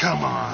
Come on.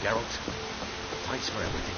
Geralt, thanks for everything.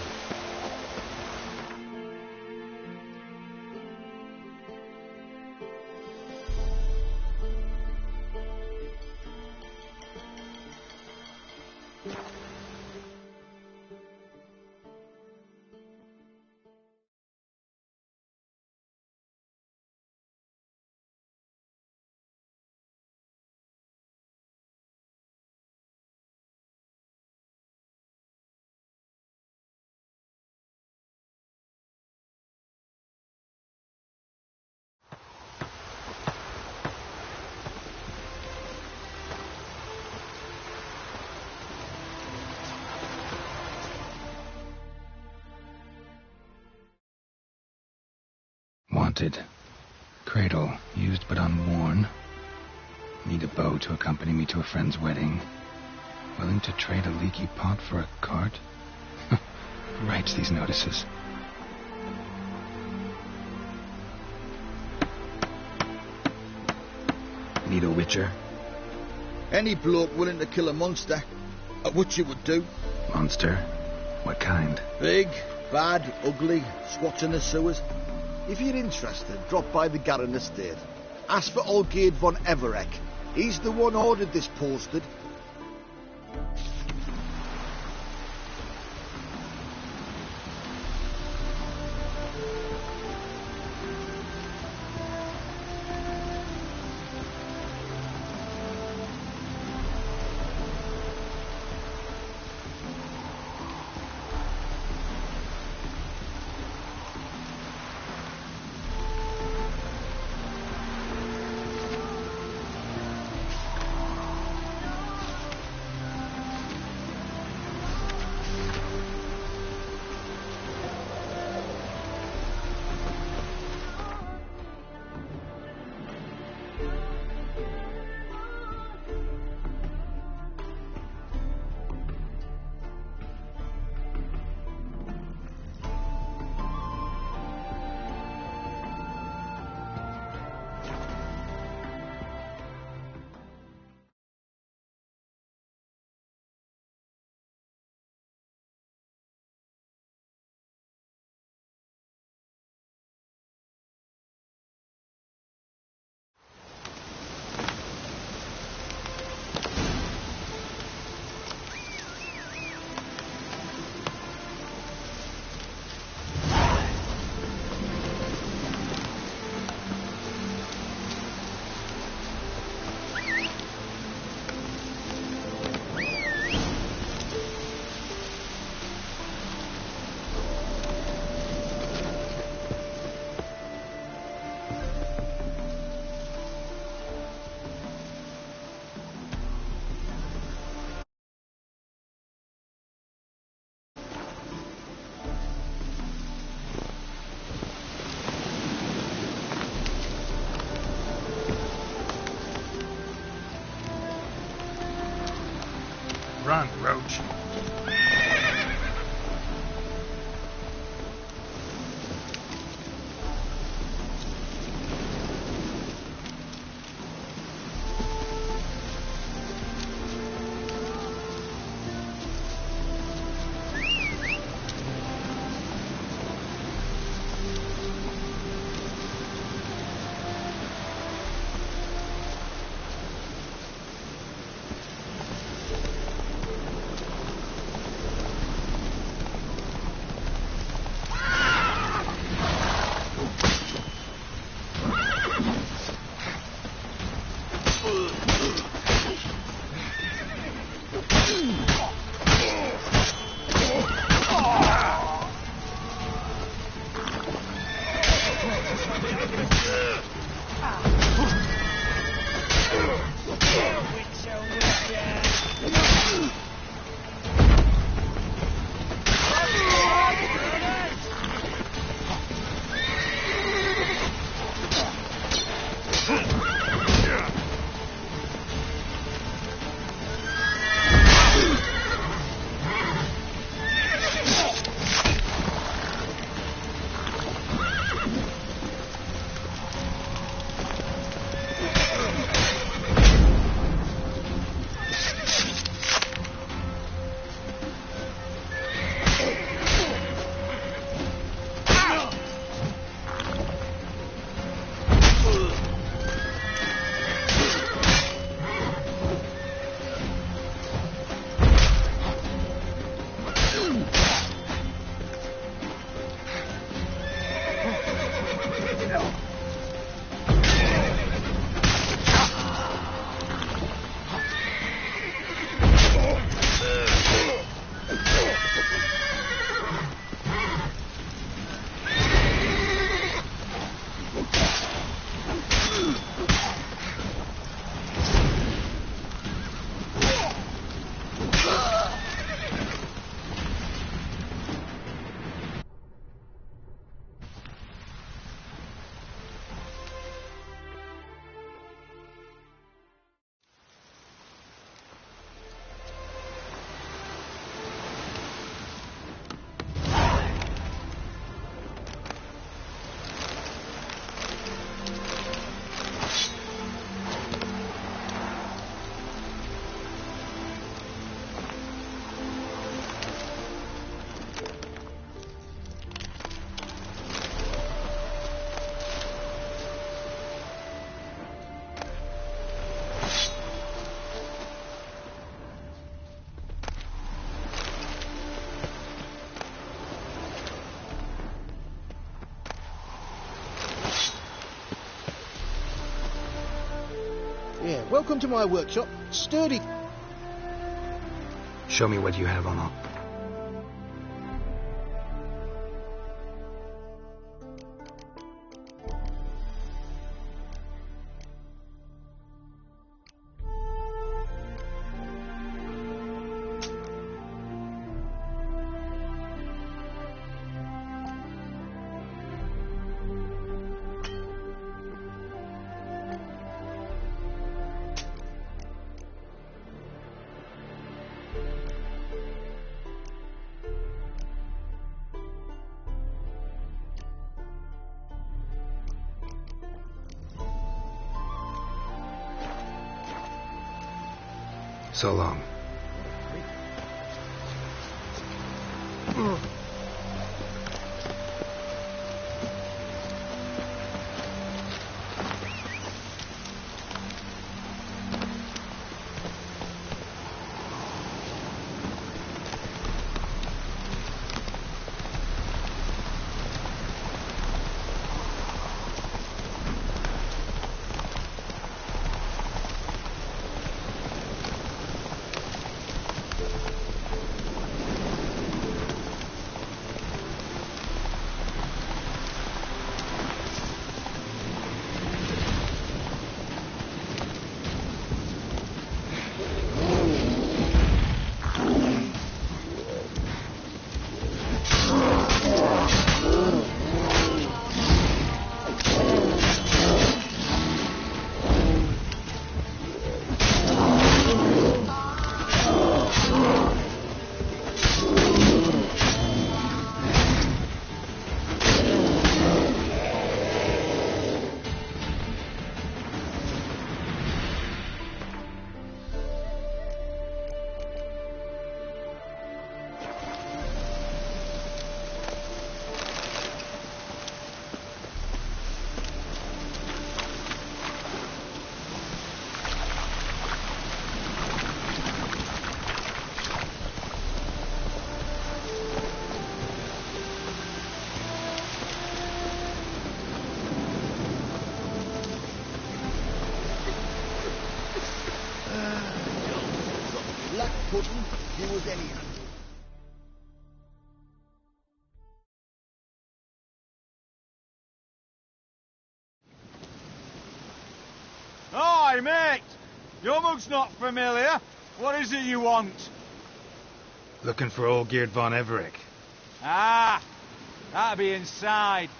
Wanted. Cradle, used but unworn. Need a bow to accompany me to a friend's wedding. Willing to trade a leaky pot for a cart? Who writes these notices? Need a witcher? Any bloke willing to kill a monster, what you would do. Monster? What kind? Big, bad, ugly, squats in the sewers. If you're interested, drop by the Garren estate. Ask for Olgerd von Evereck. He's the one ordered this posted. Run, Roach. Yeah, welcome to my workshop. Sturdy. Show me what you have on up. So long. Black pudding, you was anyhow. Hi, mate! Your mug's not familiar. What is it you want? Looking for old Geert von Everec. Ah, that'll be inside.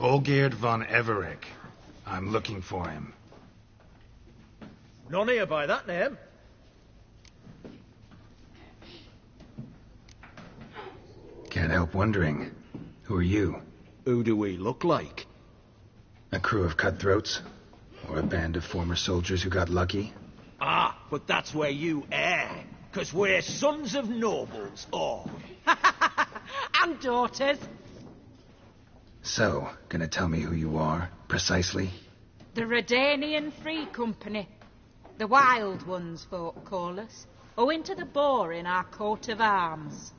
Olgierd von Everec. I'm looking for him. None here by that name. Can't help wondering. Who are you? Who do we look like? A crew of cutthroats? Or a band of former soldiers who got lucky? Ah, but that's where you err. 'Cause we're sons of nobles, all. And daughters. So, gonna tell me who you are, precisely? The Redanian Free Company. The Wild Ones, folk call us. Owing to the boar in our coat of arms.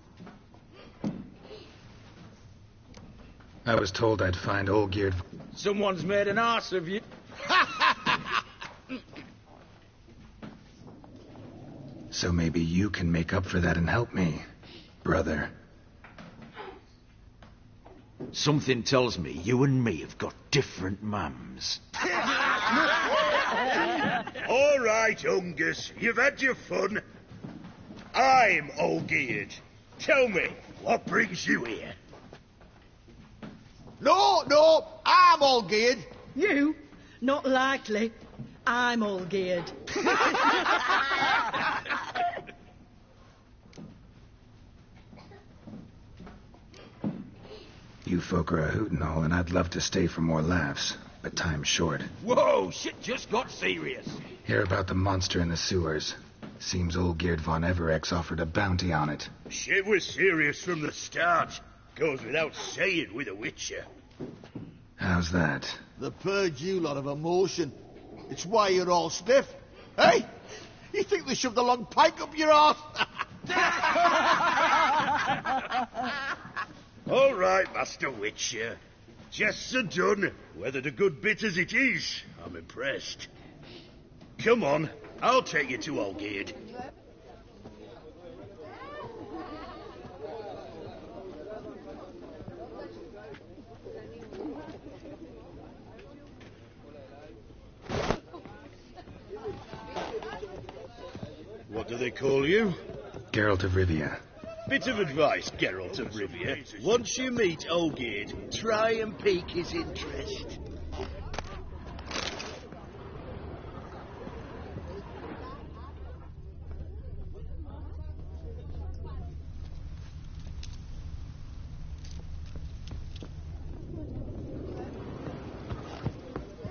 I was told I'd find Olgierd. Someone's made an arse of you. So maybe you can make up for that and help me, brother. Something tells me you and me have got different mums. All right, Ungus, you've had your fun. I'm Olgierd. Tell me, what brings you here? No, I'm all geared. You? Not likely. I'm all geared. You folk are a hoot and all, and I'd love to stay for more laughs, but time's short. Whoa, shit just got serious. Hear about the monster in the sewers. Seems Olgierd von Everec offered a bounty on it. Shit was serious from the start. Goes without saying with a Witcher. How's that? The purge you lot of emotion. It's why you're all stiff. Hey! You think they shoved a long pike up your arse? All right, Master Witcher. Jests are done. Whether the good bit as it is, I'm impressed. Come on, I'll take you to Olgierd. What do they call you? Geralt of Rivia. Bit of advice, Geralt of Rivia. Once you meet Olgierd, try and pique his interest.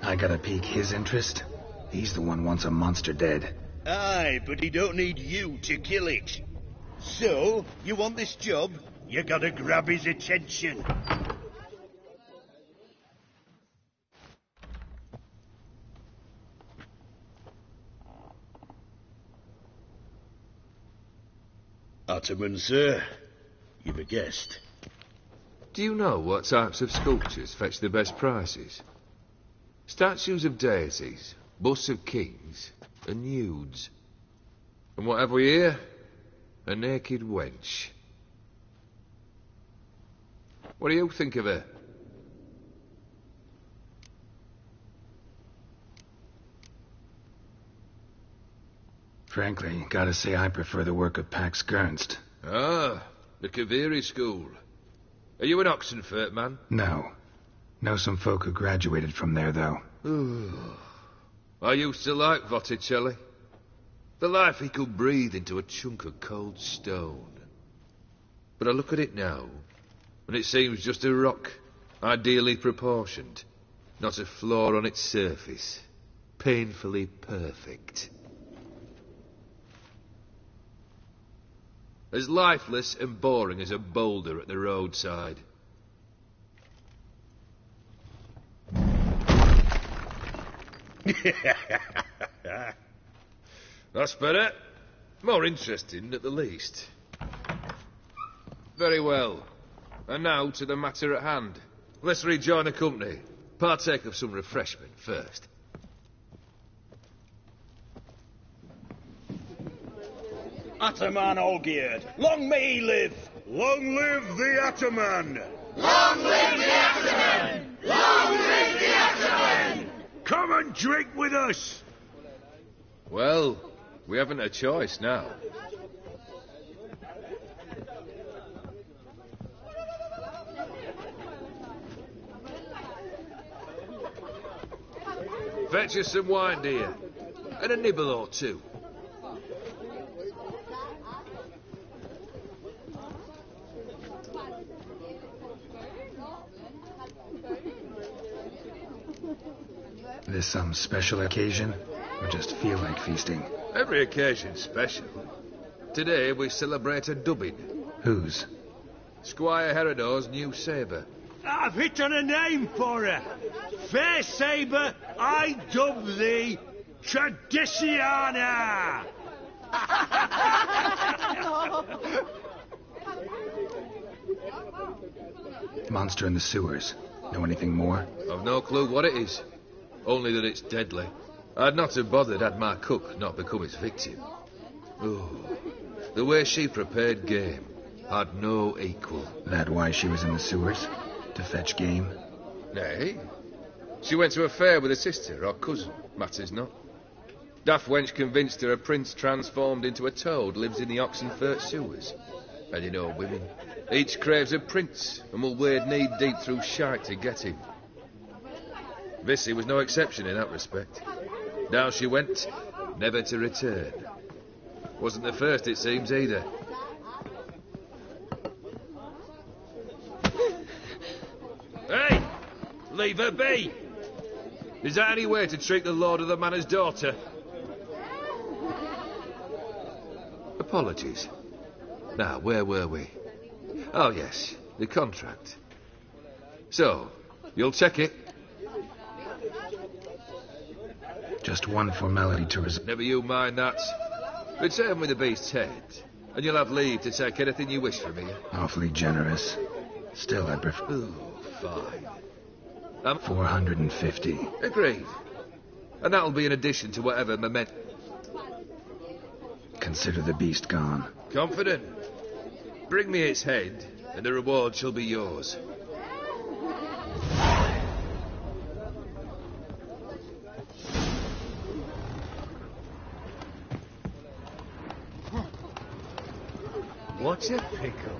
I gotta pique his interest? He's the one wants a monster dead. Aye, but he don't need you to kill it. So, you want this job? You gotta grab his attention. Ataman, sir. You've a guest. Do you know what types of sculptures fetch the best prices? Statues of deities, busts of kings, and nudes. And what have we here? A naked wench. What do you think of her? Frankly, gotta say I prefer the work of Pax Gernst. Ah, the Kaviri school. Are you an Oxenfurt man? No. Know some folk who graduated from there, though. I used to like Botticelli. The life he could breathe into a chunk of cold stone. But I look at it now, and it seems just a rock, ideally proportioned. Not a flaw on its surface. Painfully perfect. As lifeless and boring as a boulder at the roadside. That's better. More interesting, at the least. Very well. And now to the matter at hand. Let's rejoin the company. Partake of some refreshment first. Ataman Olgierd, long may he live! Long live the Ataman! Long live the Ataman! Long live the Ataman! Come and drink with us! Well, we haven't a choice now. Fetch us some wine, dear. And a nibble or two. This some special occasion? Or just feel like feasting? Every occasion's special. Today we celebrate a dubbing. Whose? Squire Herodor's new sabre. I've hit on a name for her. Fair Sabre, I dub thee Tradiciana. Monster in the sewers. Know anything more? I've no clue what it is. Only that it's deadly. I'd not have bothered had my cook not become its victim. Oh, the way she prepared game had no equal. That why she was in the sewers? To fetch game? Nay. She went to a fair with her sister or cousin, matters not. Daft wench convinced her a prince transformed into a toad lives in the Oxenfurt sewers. And you know women. Each craves a prince and will wade knee-deep through shite to get him. Vissy was no exception in that respect. Down she went, never to return. Wasn't the first, it seems, either. Hey! Leave her be! Is that any way to treat the lord of the manor's daughter? Apologies. Now, where were we? Oh, yes, the contract. So, you'll check it? Just one formality to resolve. Never you mind that. Return with the beast's head, and you'll have leave to take anything you wish from here. Awfully generous. Still, I'd prefer... Oh, fine. 450. Agreed. And that'll be in addition to whatever memento... Consider the beast gone. Confident? Bring me its head, and the reward shall be yours. What a pickle.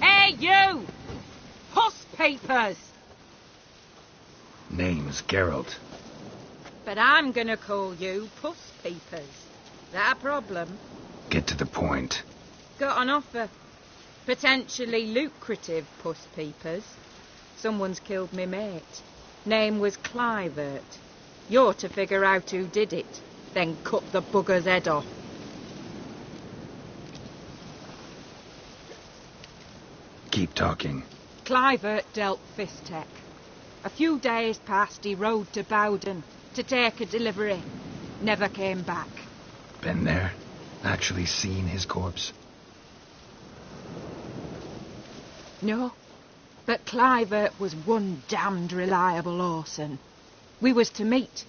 Hey, you! Puss papers! Name's Geralt. But I'm gonna call you Puss Peepers. That a problem? Get to the point. Got an offer. Potentially lucrative Puss Peepers. Someone's killed me mate. Name was Clivert. You're to figure out who did it, then cut the bugger's head off. Keep talking. Clivert dealt Fistech. A few days passed, he rode to Bowden to take a delivery. Never came back. Been there? Actually seen his corpse? No, but Clivert was one damned reliable horseman. We was to meet.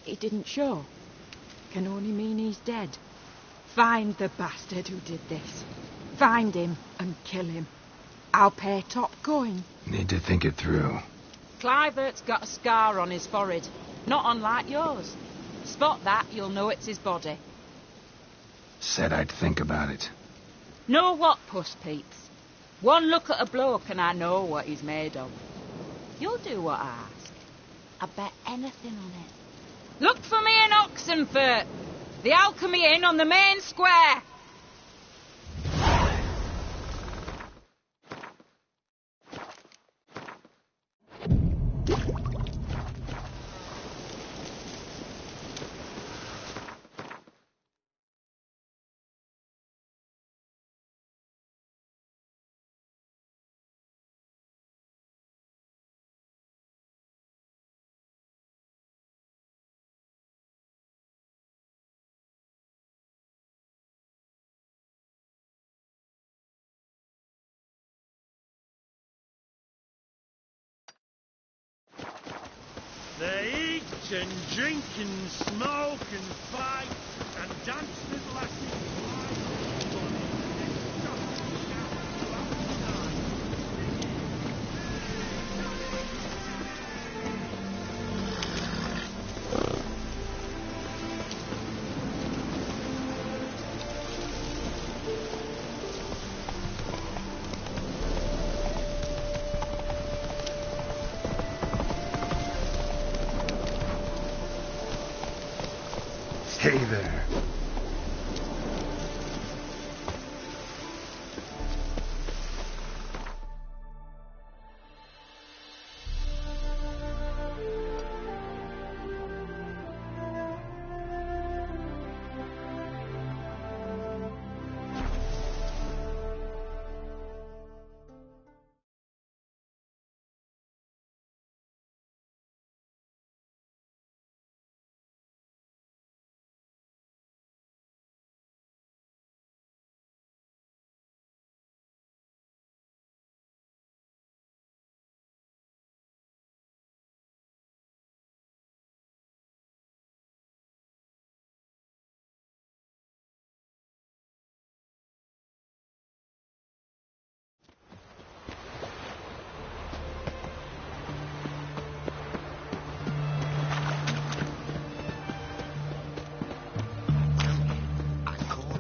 He didn't show. Can only mean he's dead. Find the bastard who did this. Find him and kill him. I'll pay top coin. Need to think it through. Clivert's got a scar on his forehead, not unlike yours. Spot that, you'll know it's his body. Said I'd think about it. Know what, Puss Peeps? One look at a bloke and I know what he's made of. You'll do what I ask. I bet anything on it. Look for me in Oxenfurt. The Alchemy Inn on the main square. They eat and drink and smoke and fight and dance with lasses. Hey there.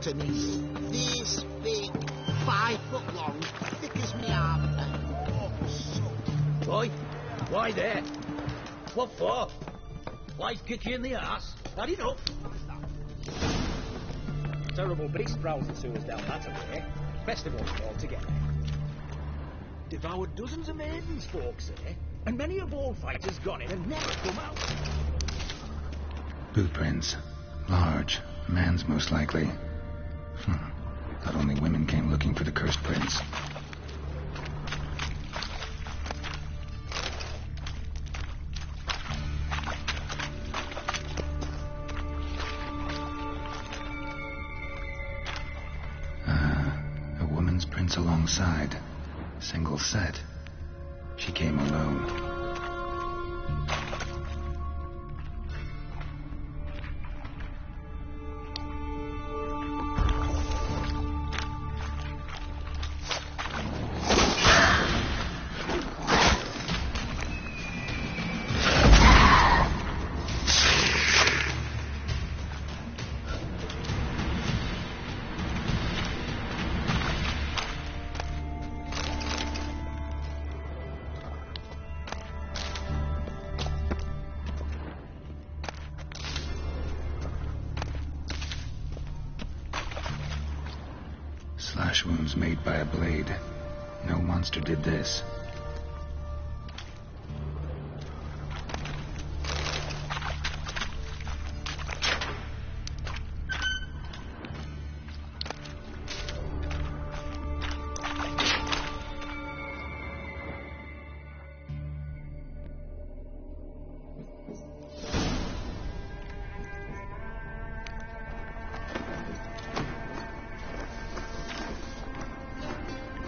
And he's this big, 5 foot long, thick as me arm. Oh, so... Boy, why there? What for? Life kick you in the arse? Had enough? Terrible beast prowls sewers down that way. Festival altogether. Devoured dozens of maidens, folks say, and many a bullfighter's gone in and never come out. Boot prints. Large. A man's most likely. Thought only women came looking for the cursed prince. A woman's prints alongside. Single set. She came alone. Slash wounds made by a blade. No monster did this.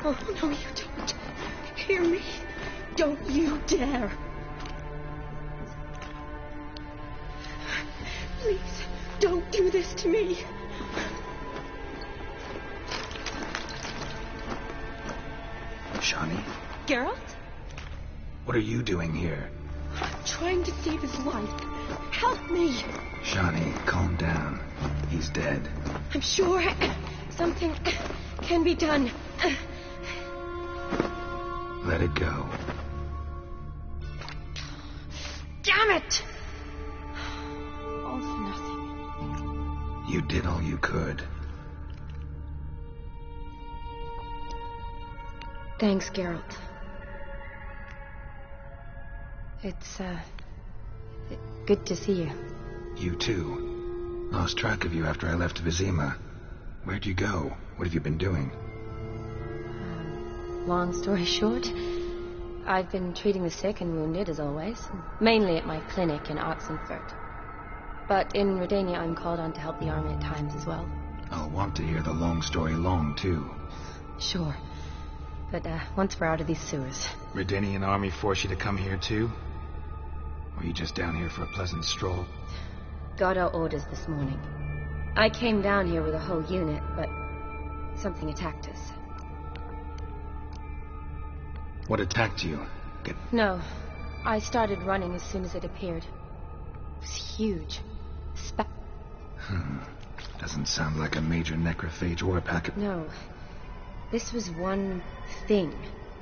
Oh, no, you don't. Hear me. Don't you dare. Please, don't do this to me. Shawnee? Geralt? What are you doing here? I'm trying to save his life. Help me. Shawnee, calm down. He's dead. I'm sure something can be done. Let it go. Damn it! All for nothing. You did all you could. Thanks, Geralt. It's, good to see you. You too. Lost track of you after I left Vizima. Where'd you go? What have you been doing? Long story short, I've been treating the sick and wounded, as always. Mainly at my clinic in Oxenfurt. But in Redania, I'm called on to help the army at times as well. I'll want to hear the long story long, too. Sure. But, once we're out of these sewers... Redanian army force you to come here, too? Or are you just down here for a pleasant stroll? Got our orders this morning. I came down here with a whole unit, but something attacked us. What attacked you? No. I started running as soon as it appeared. It was huge. Doesn't sound like a major necrophage or a packet. No. This was one thing.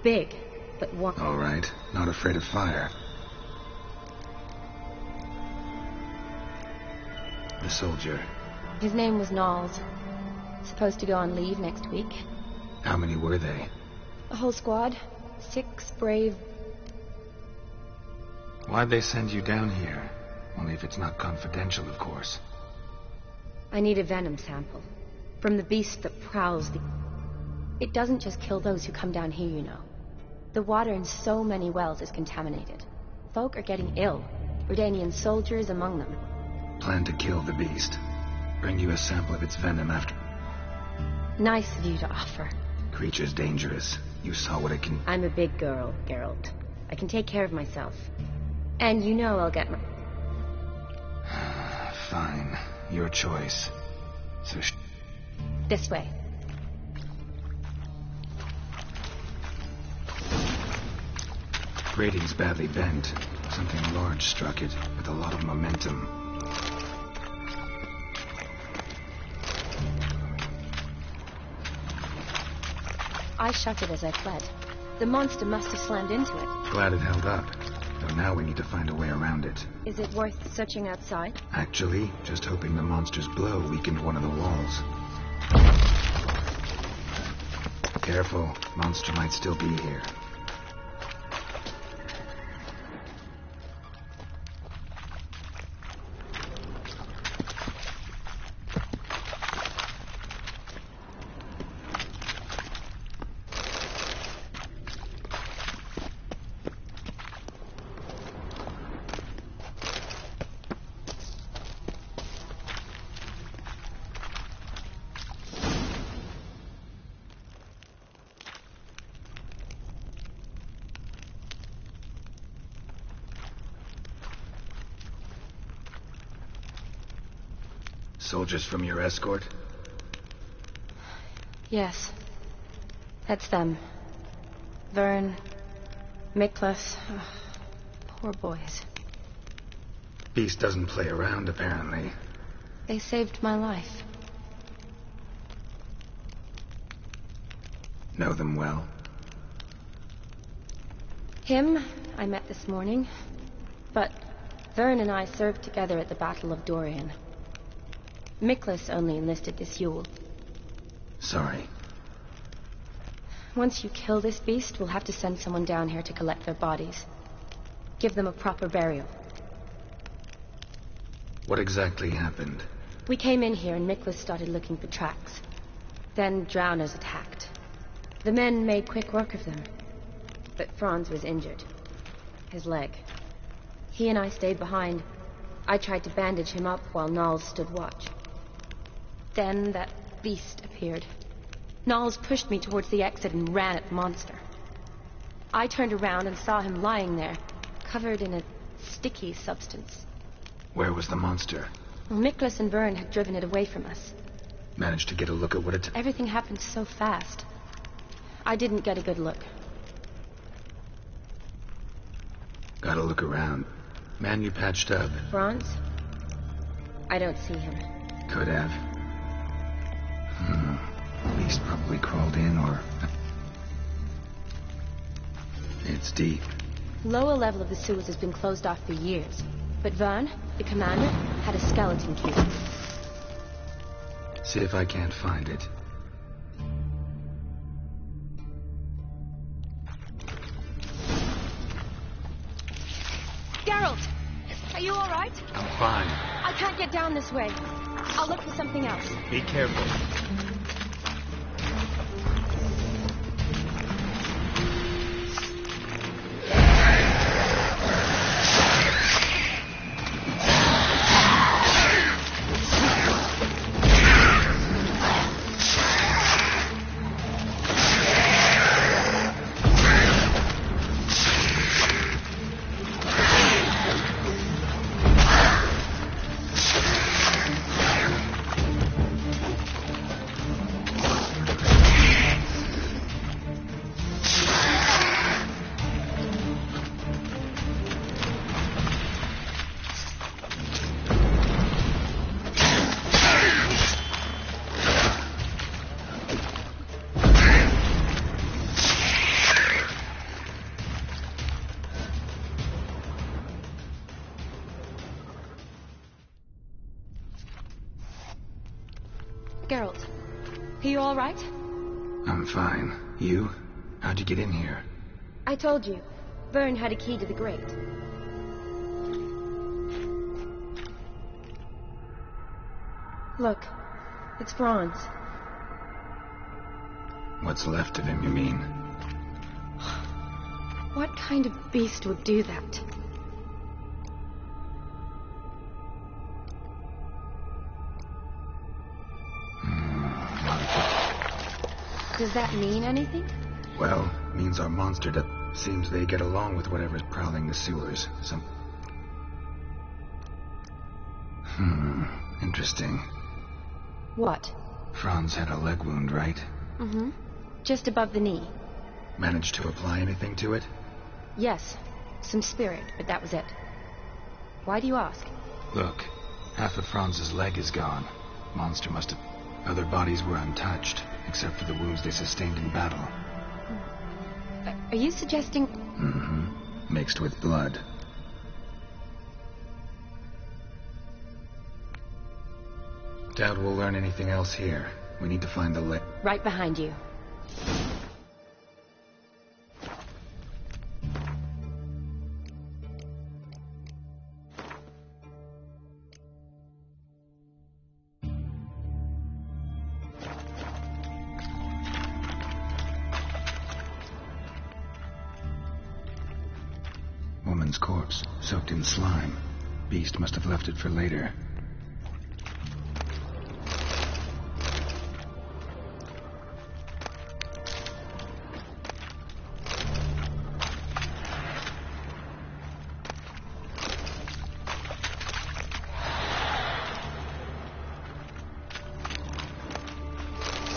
Big, but one... All right. Not afraid of fire. The soldier. His name was Knowles. Supposed to go on leave next week. How many were they? A whole squad. 6 brave... Why'd they send you down here? Only if it's not confidential, of course. I need a venom sample. From the beast that prowls the... It doesn't just kill those who come down here, you know. The water in so many wells is contaminated. Folk are getting ill. Redanian soldiers among them. Plan to kill the beast. Bring you a sample of its venom after... Nice of you to offer. Creature's dangerous. You saw what it can... I'm a big girl, Geralt. I can take care of myself. And you know I'll get my... Fine. Your choice. So This way. Grading's badly bent. Something large struck it, with a lot of momentum. I shut it as I fled. The monster must have slammed into it. Glad it held up. Though now we need to find a way around it. Is it worth searching outside? Actually, just hoping the monster's blow weakened one of the walls. Careful. Monster might still be here. Soldiers from your escort? Yes. That's them. Vern, Miklas. Oh, poor boys. Beast doesn't play around, apparently. They saved my life. Know them well? Him, I met this morning. But Vern and I served together at the Battle of Dorian. Miklas only enlisted this Yule. Sorry. Once you kill this beast, we'll have to send someone down here to collect their bodies. Give them a proper burial. What exactly happened? We came in here and Miklas started looking for tracks. Then drowners attacked. The men made quick work of them. But Franz was injured. His leg. He and I stayed behind. I tried to bandage him up while Knowles stood watch. Then that beast appeared. Knowles pushed me towards the exit and ran at the monster. I turned around and saw him lying there, covered in a sticky substance. Where was the monster? Well, Miklas and Vern had driven it away from us. Managed to get a look at what it... Everything happened so fast. I didn't get a good look. Gotta look around. Man you patched up. Franz? I don't see him. Could have. Beast probably crawled in, or... It's deep. Lower level of the sewers has been closed off for years. But Vern, the commander, had a skeleton key. See if I can't find it. Geralt! Are you all right? I'm fine. I can't get down this way. I'll look for something else. Be careful. Geralt. Are you all right? I'm fine. You? How'd you get in here? I told you. Vern had a key to the grate. Look. It's Franz. What's left of him, you mean? What kind of beast would do that? Does that mean anything? Well, means our monster seems they get along with whatever's prowling the sewers. Interesting. What? Franz had a leg wound, right? Mm-hmm. Just above the knee. Managed to apply anything to it? Yes. Some spirit, but that was it. Why do you ask? Look, half of Franz's leg is gone. Monster must have... Other bodies were untouched, except for the wounds they sustained in battle. Are you suggesting... Mm-hmm. Mixed with blood. Doubt we'll learn anything else here. We need to find the leg. Right behind you. Woman's corpse, soaked in slime. Beast must have left it for later.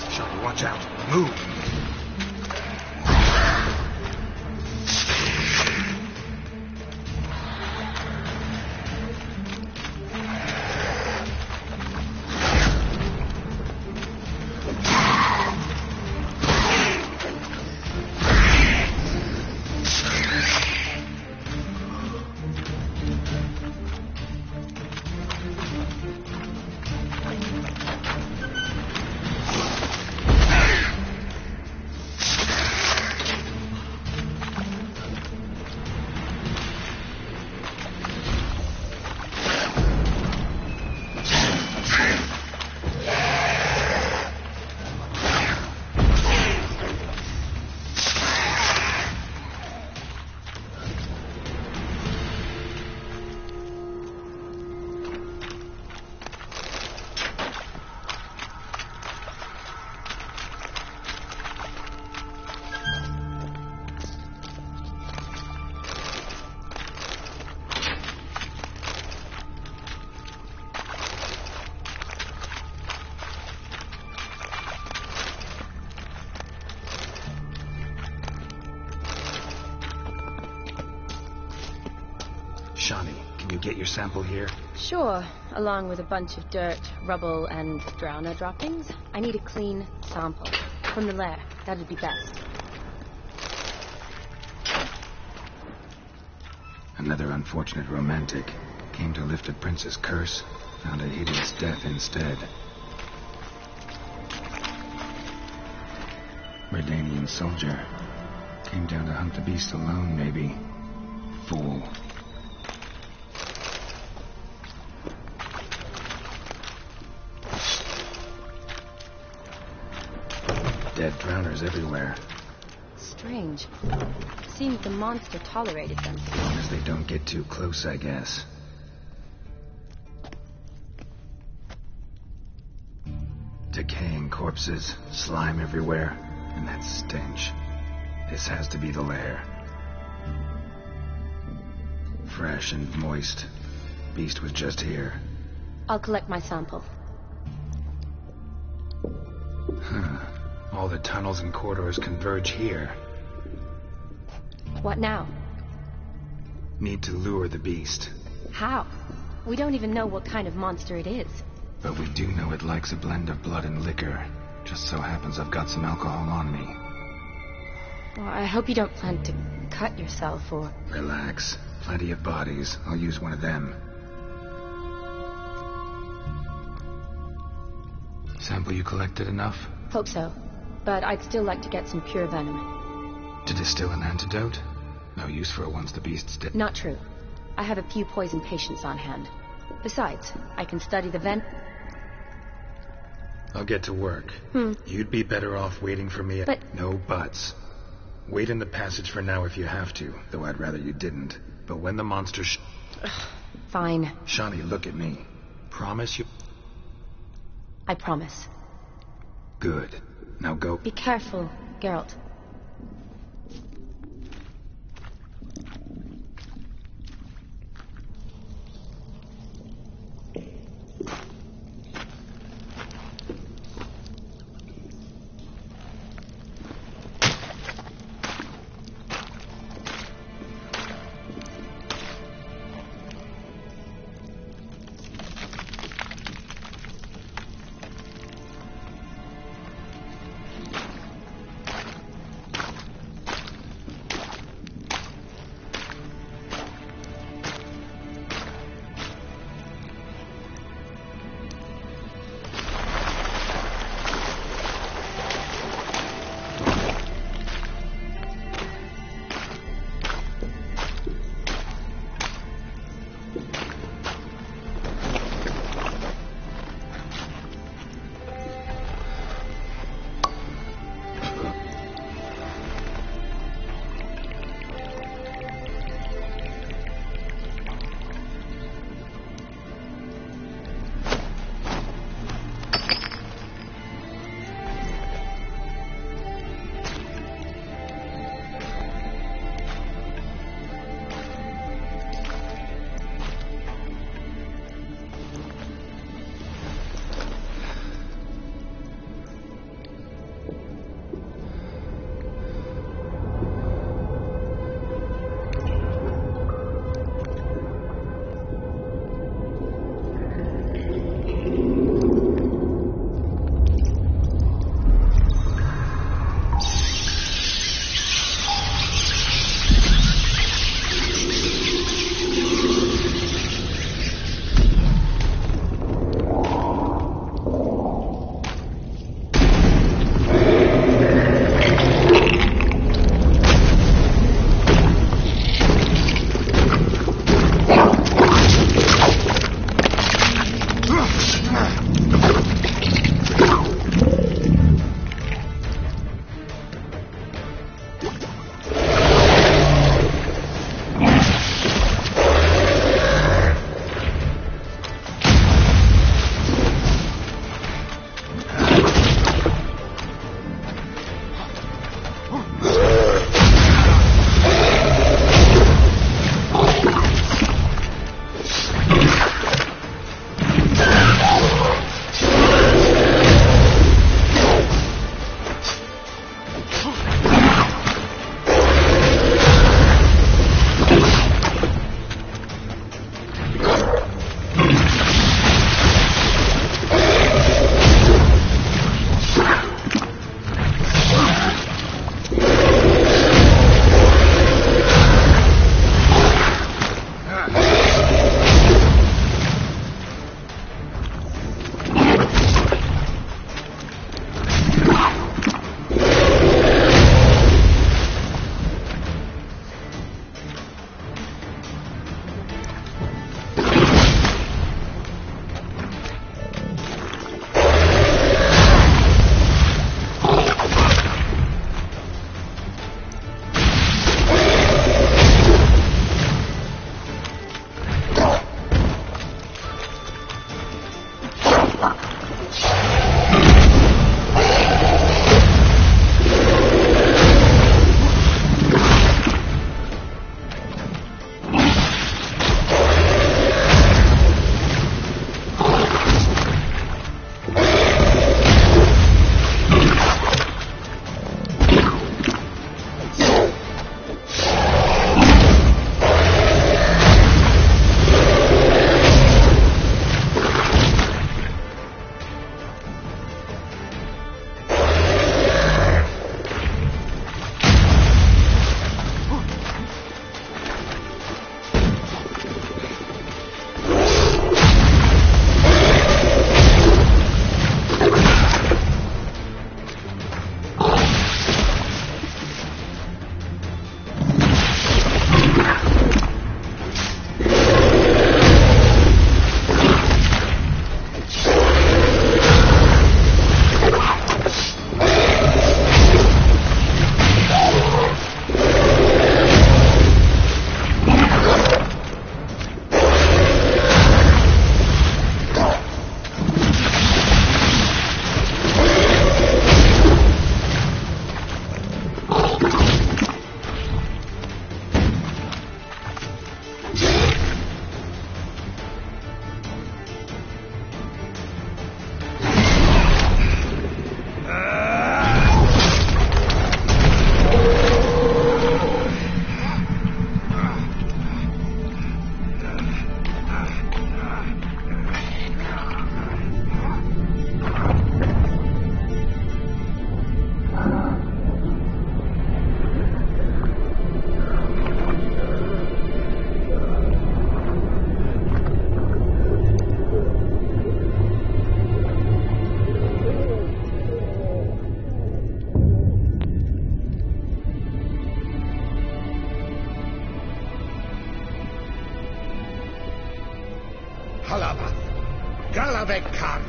Shotty, watch out. Move! Shawnee, can you get your sample here? Sure, along with a bunch of dirt, rubble, and drowner droppings. I need a clean sample. From the lair, that'd be best. Another unfortunate romantic. Came to lift a prince's curse, found a hideous death instead. Redanian soldier. Came down to hunt the beast alone, maybe. Fool. Dead drowners everywhere. Strange. Seems the monster tolerated them. As long as they don't get too close, I guess. Decaying corpses, slime everywhere, and that stench. This has to be the lair. Fresh and moist. Beast was just here. I'll collect my sample. Huh. All the tunnels and corridors converge here. What now? Need to lure the beast. How? We don't even know what kind of monster it is. But we do know it likes a blend of blood and liquor. Just so happens I've got some alcohol on me. Well, I hope you don't plan to cut yourself or... Relax. Plenty of bodies. I'll use one of them. Sample you collected enough? Hope so. But I'd still like to get some pure venom. To distill an antidote? No use for it once the beast's dead. Not true. I have a few poison patients on hand. Besides, I can study the venom. I'll get to work. You'd be better off waiting for me. But... No buts. Wait in the passage for now if you have to, though I'd rather you didn't. But when the monster Fine. Shawnee, look at me. Promise you... I promise. Good. Now go. Be careful, Geralt. Halabath, Galavek Khan.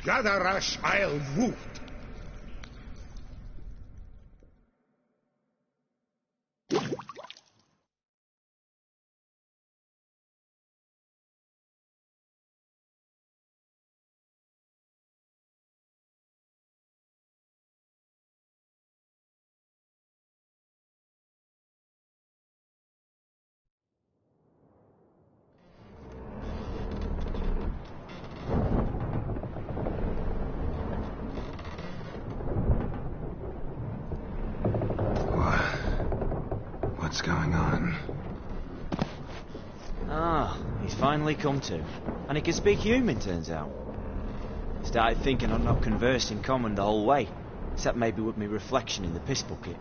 Gadarash I'll Woot. What's going on? Ah, he's finally come to. And he can speak human, turns out. Started thinking I'd not conversed in common the whole way, except maybe with me reflection in the piss bucket.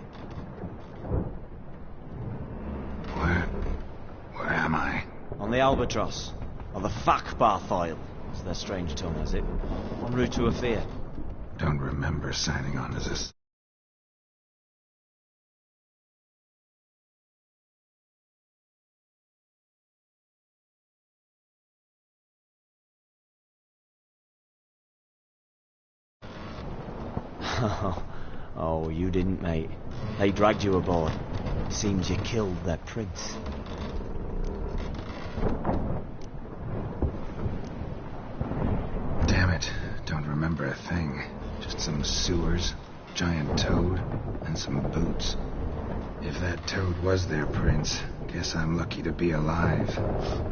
Where am I? On the Albatross, or the Fakbarthoil, as their strange tongue has it, en route to Afir. Don't remember signing on as a... Oh, you didn't, mate. They dragged you aboard. Seems you killed their prince. Damn it, don't remember a thing. Just some sewers, giant toad, and some boots. If that toad was their prince, guess I'm lucky to be alive.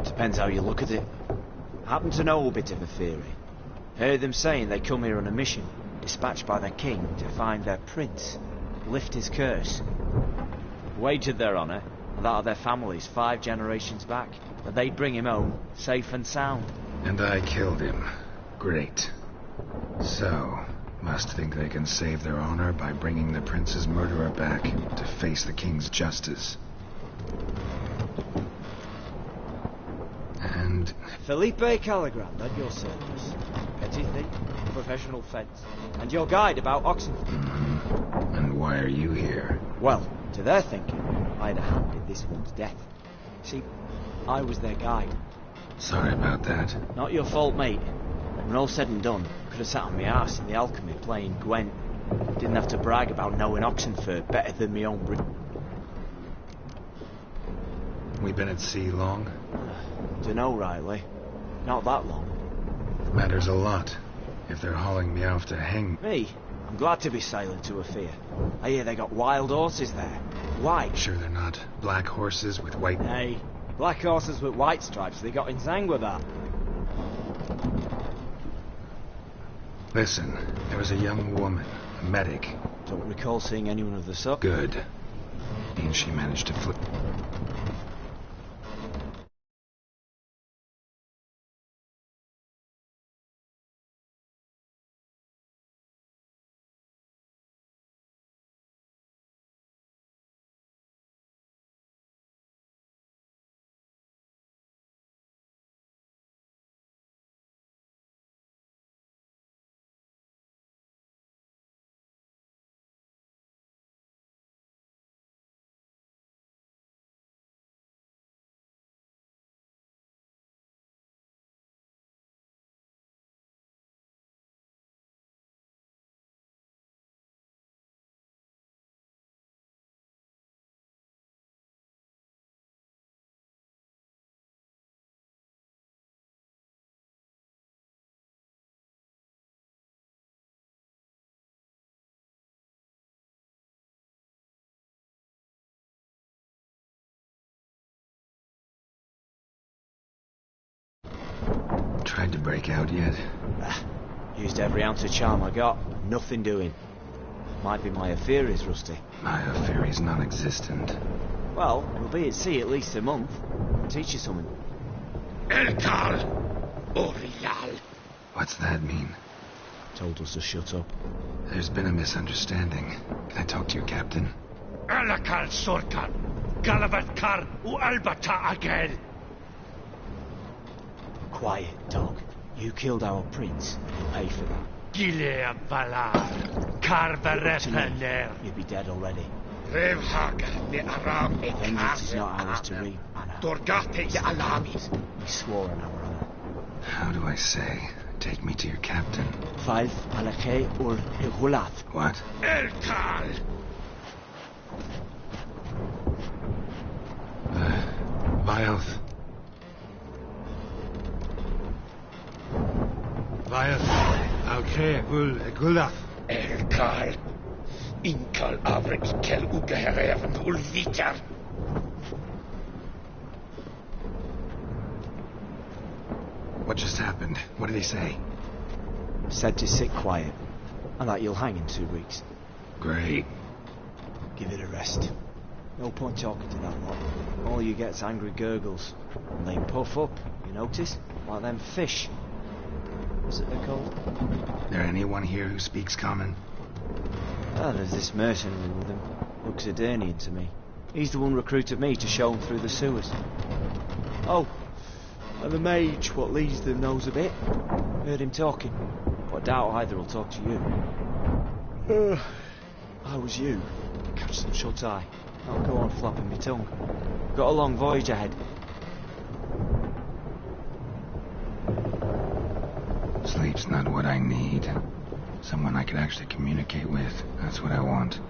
Depends how you look at it. Happen to know a bit of a theory. Heard them saying they come here on a mission, dispatched by their king to find their prince, lift his curse. Wagered their honour, and that of their families 5 generations back, that they'd bring him home, safe and sound. And I killed him. Great. So, must think they can save their honor by bringing the prince's murderer back to face the king's justice. And... Felipe Caligrand at your service. Petty thief, professional fence, and your guide about Oxenford. Mm-hmm. And why are you here? Well, to their thinking, I had a hand in this one's death. See, I was their guide. Sorry about that. Not your fault, mate. When all said and done, could have sat on my arse in the alchemy playing Gwent. Didn't have to brag about knowing Oxenford better than my own We been at sea long? Dunno, Riley. Not that long. Matters a lot. If they're hauling me off to hang... Me? I'm glad to be sailing to Afir. I hear they got wild horses there. Why? Sure they're not black horses with white... Hey, black horses with white stripes they got in Zangwabar. Listen, there was a young woman, a medic. Don't recall seeing anyone of the sort. Good. Means she managed to flip... Tried to break out yet? Used every ounce of charm I got. Nothing doing. Might be my affair is rusty. My affair is non-existent. Well, we'll be at sea at least a month. Teach you something. Elkal Orial. What's that mean? Told us to shut up. There's been a misunderstanding. Can I talk to your captain? Alakal Sorkan. Galavat Kar U Albata Agel. Quiet, dog. You killed our prince. You'll pay for that. Gilead Valar. You'd be dead already. Vengeance is not ours to reap, Anna. He swore on our honor. How do I say? Take me to your captain. Five Palake or Hola. What? Vioth. Alke, Gulaf. Elkal. Inkal avre ikel ugehereven ulvitar. What just happened? What did he say? Said to sit quiet, and that you'll hang in 2 weeks. Great. Give it a rest. No point talking to that lot. All you get's angry gurgles. And they puff up, you notice? Like them fish. What's it they're called? There anyone here who speaks common? Ah, there's this mercenary with them. Looks Edirnian to me. He's the one recruited me to show him through the sewers. Oh, and the mage what leads them knows a bit. Heard him talking. But I doubt either will talk to you. I was you. Catch some shut-eye. Not go on flapping my tongue. Got a long voyage ahead. Sleep's not what I need. Someone I could actually communicate with. That's what I want.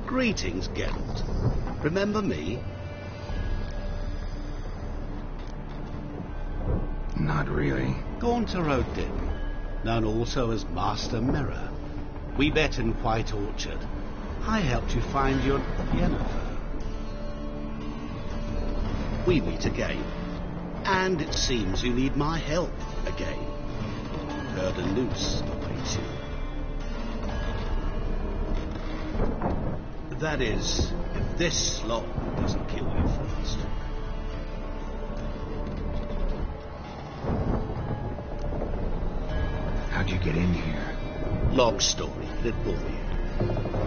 Greetings, Geralt. Remember me? Not really. Gaunter Odin, known also as Master Mirror. We met in White Orchard. I helped you find your Yennefer. We meet again. And it seems you need my help again. Heard a noose awaits you. That is, if this slot doesn't kill you first. How'd you get in here? Long story, it'd bore you.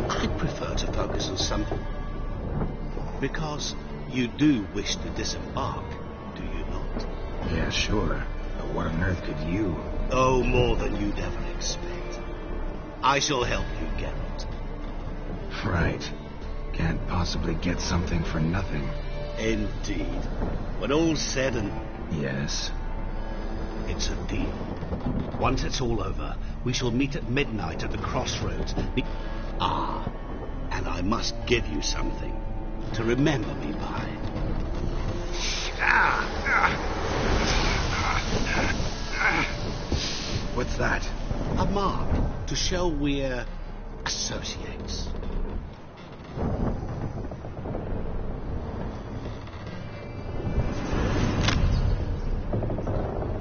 I'd prefer to focus on something. Because you do wish to disembark, do you not? Yeah, sure. But what on earth could you? Oh, more than you'd ever expect. I shall help you, Geralt. Right. Can't possibly get something for nothing. Indeed. When all's said and... Yes? It's a deal. Once it's all over, we shall meet at midnight at the crossroads. Ah, and I must give you something to remember me by. What's that? A mark to show we're associates.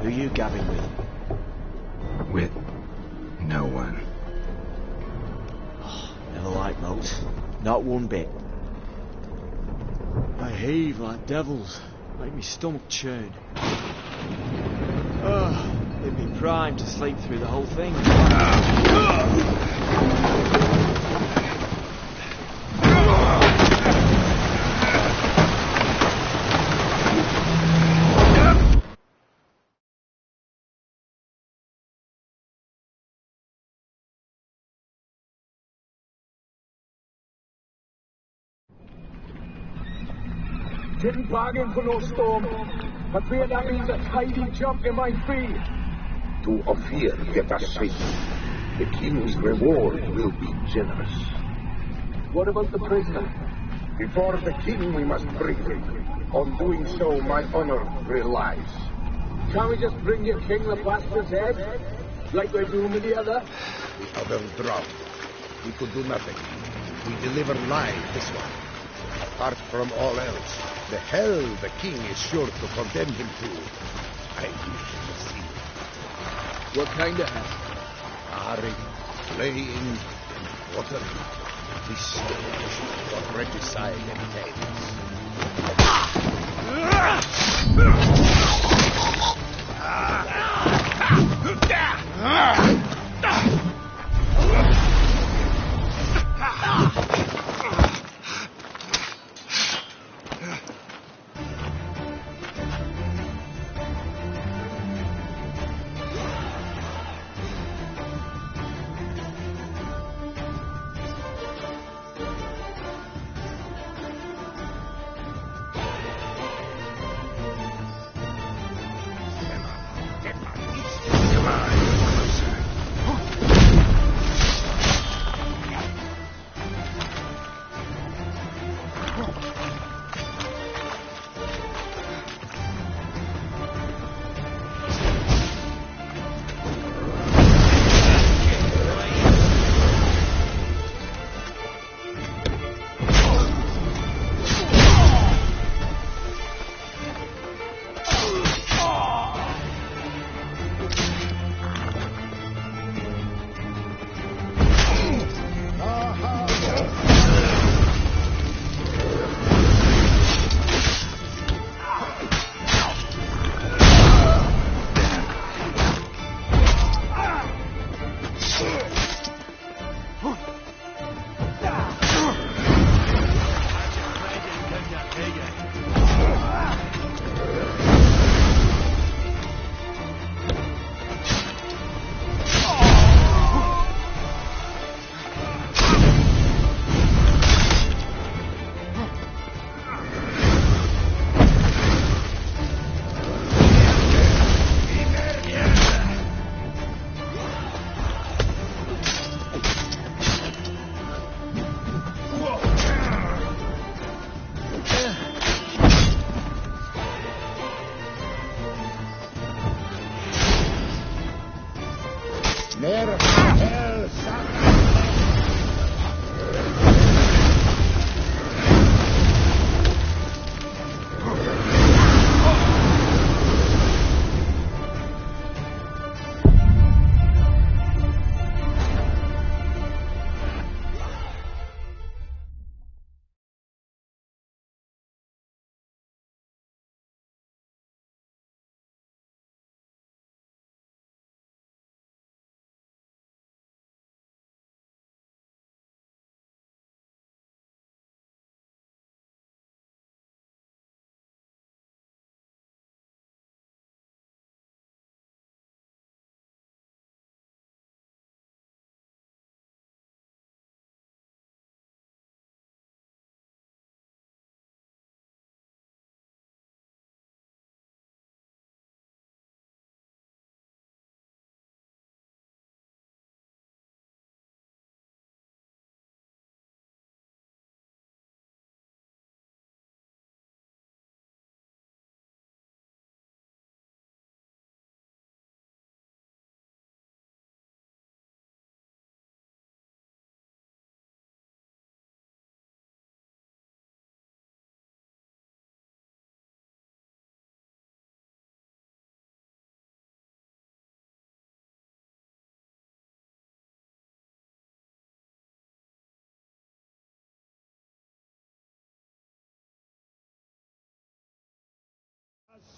Who you gabbing with? With no one. Oh, never liked moats. Not one bit. They heave like devils. Make me stomach churn. They'd be primed to sleep through the whole thing. Didn't bargain for no storm, but fear that means a tidy jump in my fee. Do of fear get us safe. The king's reward will be generous. What about the prisoner? Before the king we must bring him. On doing so my honor relies. Can't we just bring your king the bastard's head? Like we're doing with the other? The other drowned. We could do nothing. We deliver live this one. Apart from all else, the hell the king is sure to condemn him to. I wish to see. What kind of hell? Harry, playing, and watering. This is what regicide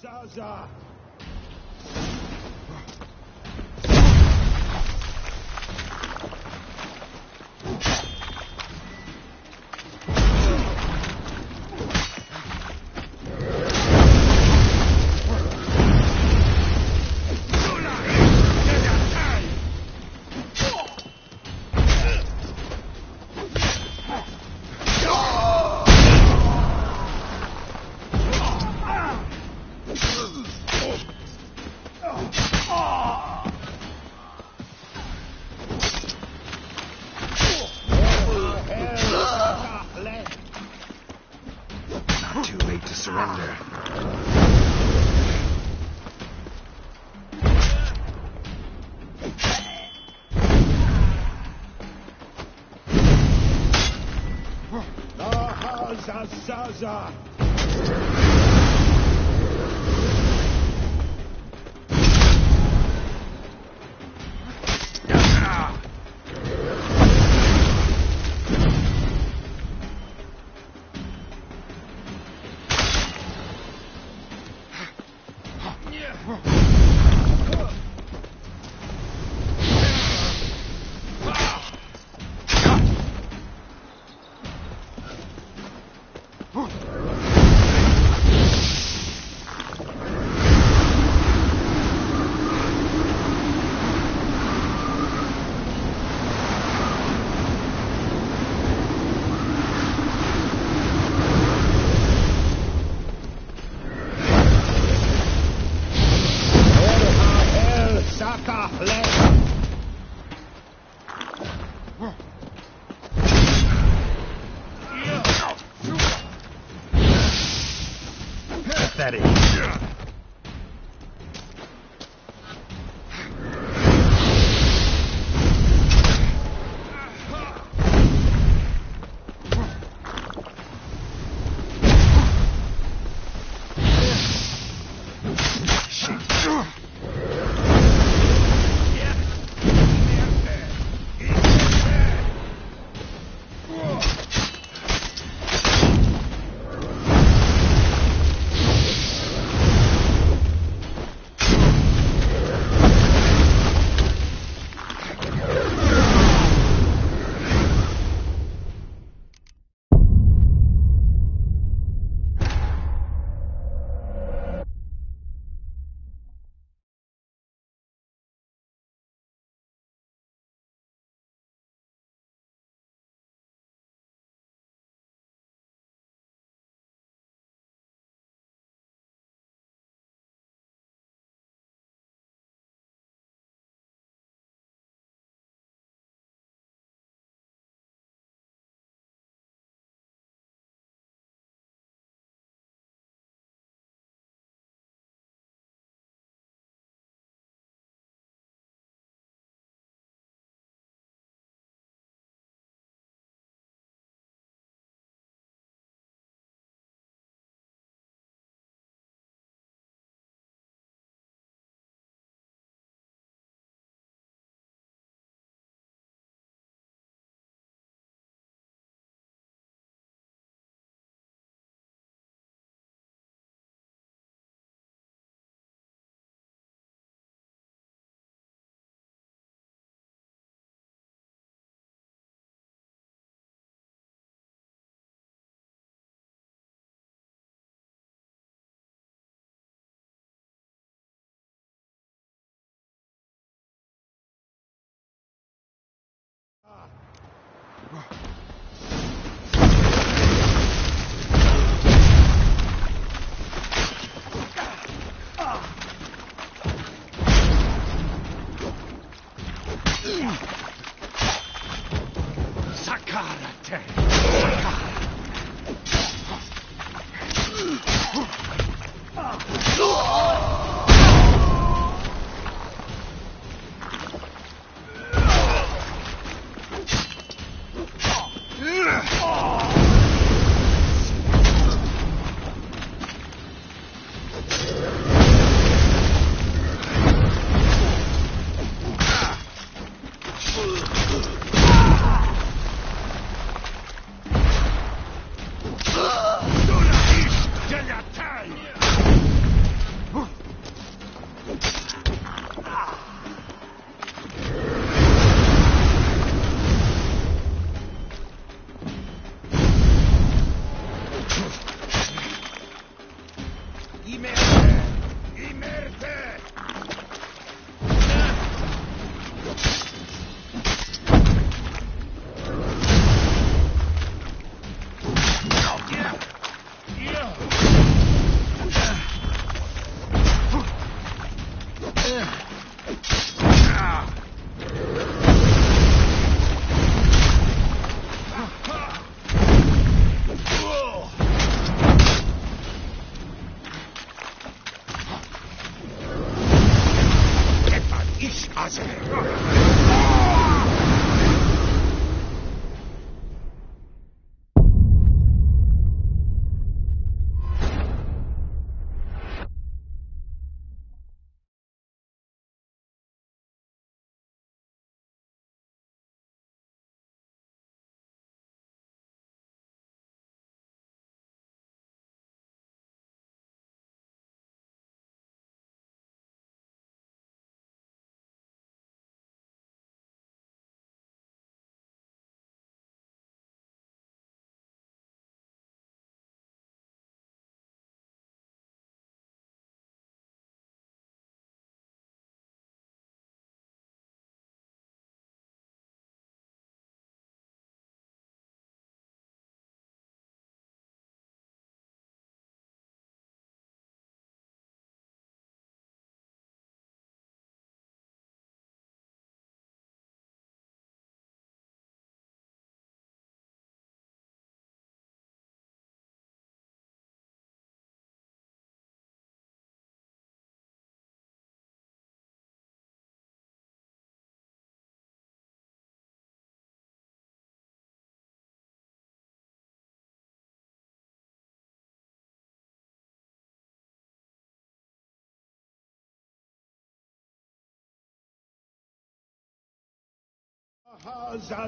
Zaza! Too late to surrender. Zaza! Pathetic.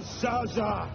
Zaza!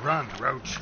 Run, Roach.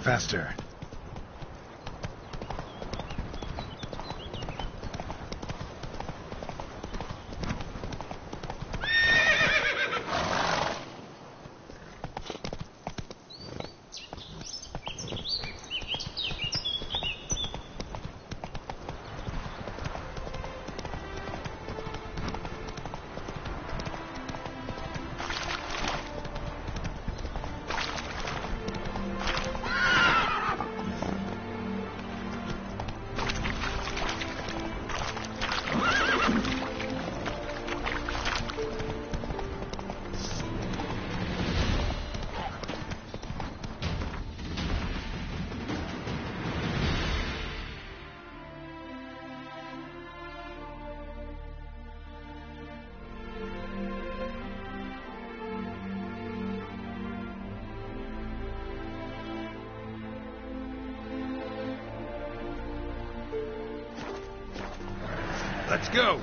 Faster. Let's go.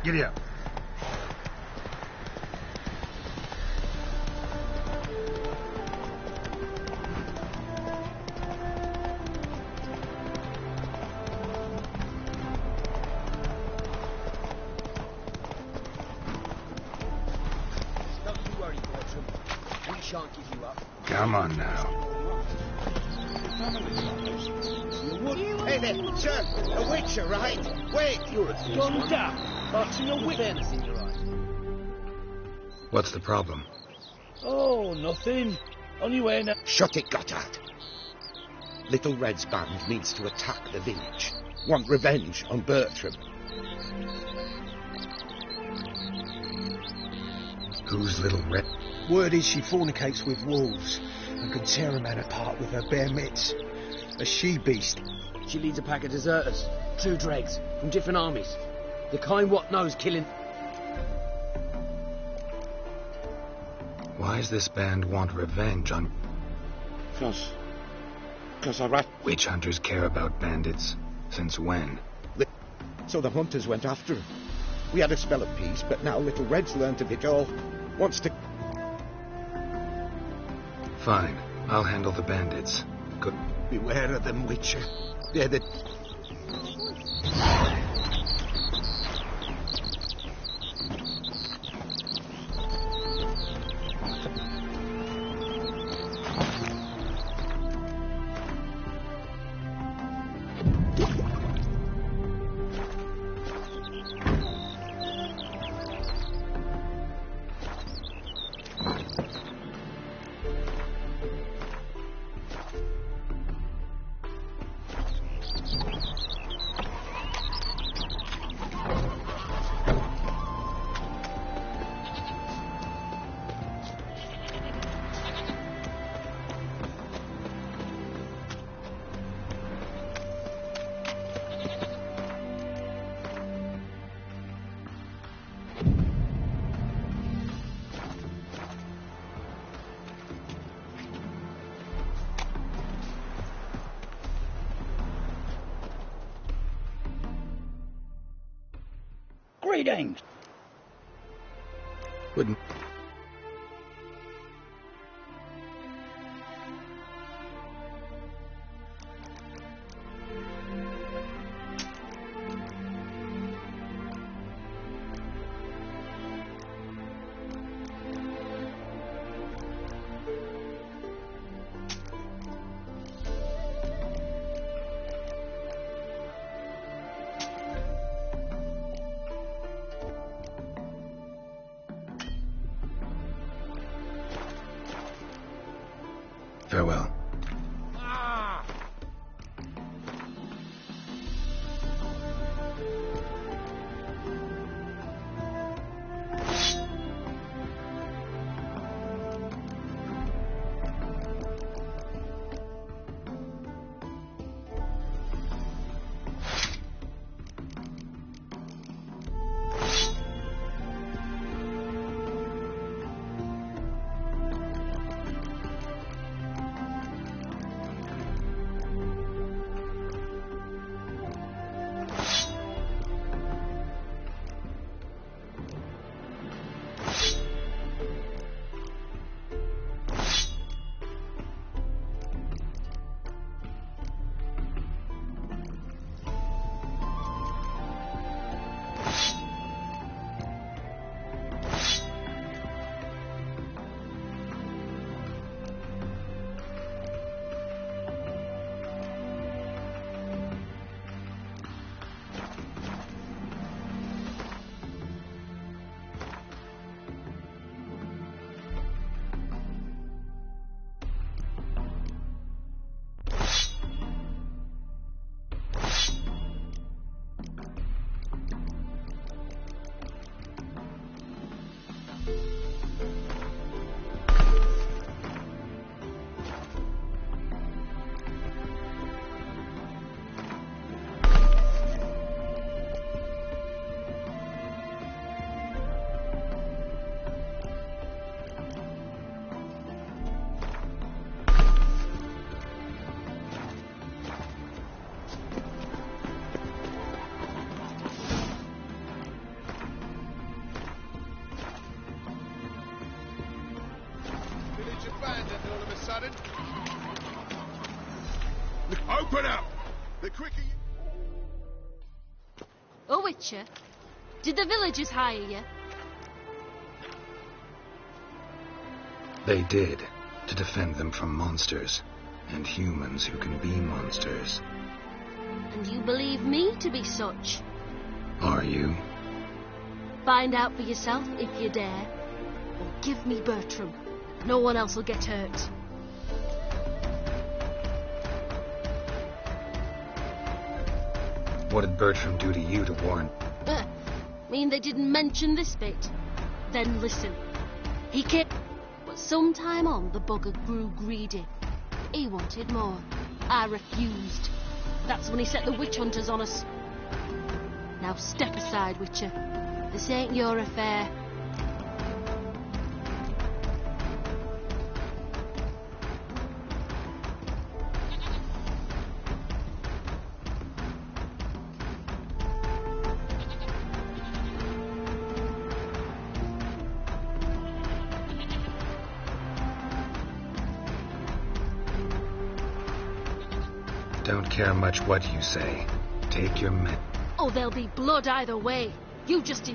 Giddy up. Don't you worry, Bertram. We shan't give you up. Come on now. Hey there, sir, a witcher, right? Wait, you're a Calm down. Can't see your witness in your eyes. What's the problem? Oh, nothing. On your way now. Shut it, Goddard. Little Red's band needs to attack the village. Want revenge on Bertram. Who's Little Red? Word is she fornicates with wolves and can tear a man apart with her bare mitts. A she-beast. She leads a pack of deserters. 2 dregs from different armies. The kind what knows killing. Why does this band want revenge on... Cause I rat... Witch hunters care about bandits. Since when? So the hunters went after him. We had a spell of peace, but now Little Red's learnt of it all. Wants to... Fine. I'll handle the bandits. Good. Beware of them, Witcher. They're the... Greetings. Wouldn't... Farewell. Abandoned all of a sudden. Open up! The quicker you... Oh, Witcher, did the villagers hire you? They did, to defend them from monsters, and humans who can be monsters. And you believe me to be such? Are you? Find out for yourself if you dare. Or give me Bertram. No one else will get hurt. What did Bertram do to you to warn... Mean they didn't mention this bit? Then listen. He came... But sometime on, the bugger grew greedy. He wanted more. I refused. That's when he set the witch hunters on us. Now step aside, Witcher. This ain't your affair. Don't care much what you say. Take your men. Oh, there'll be blood either way. You just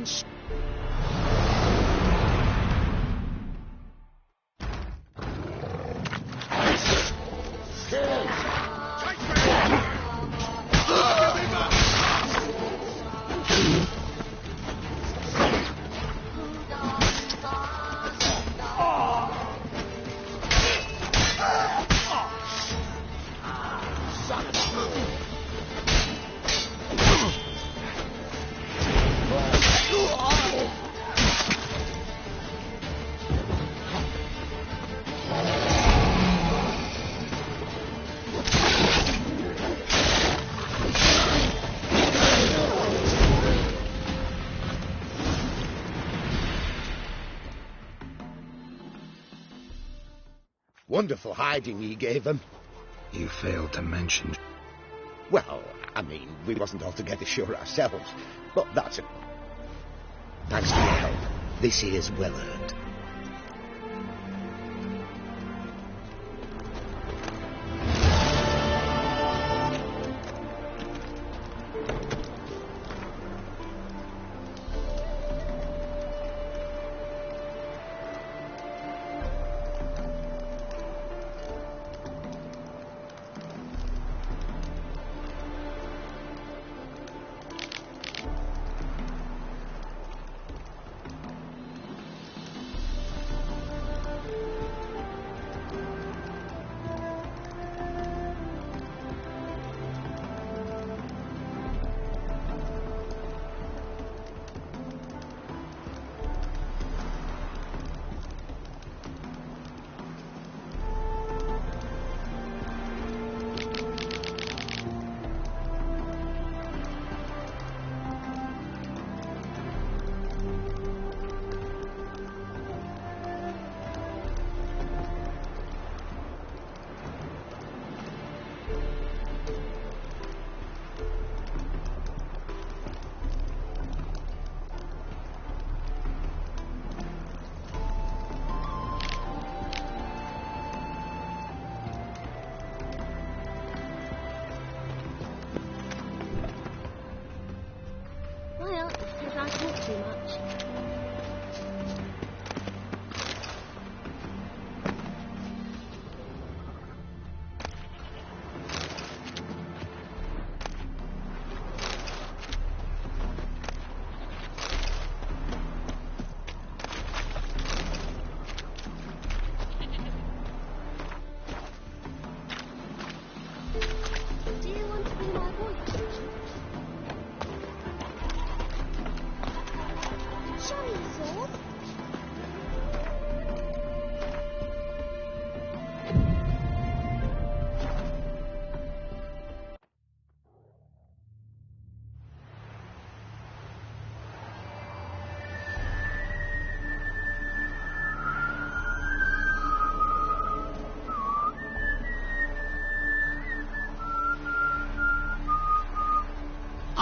Wonderful hiding he gave them. You failed to mention... Well, I mean, we wasn't altogether sure ourselves, but that's it. Thanks to your help. This is well earned.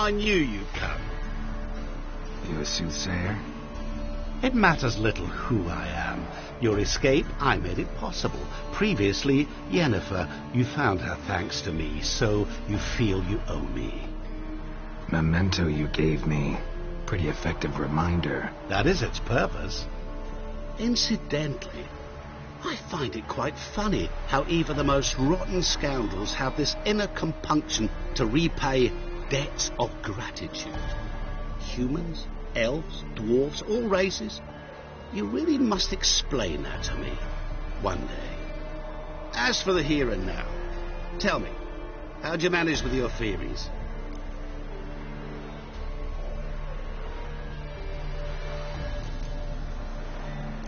I knew you'd come. You a soothsayer? It matters little who I am. Your escape, I made it possible. Previously, Yennefer, you found her thanks to me, so you feel you owe me. Memento you gave me. Pretty effective reminder. That is its purpose. Incidentally, I find it quite funny how even the most rotten scoundrels have this inner compunction to repay debts of gratitude. Humans, elves, dwarves, all races. You really must explain that to me one day. As for the here and now, tell me, how'd you manage with your theories?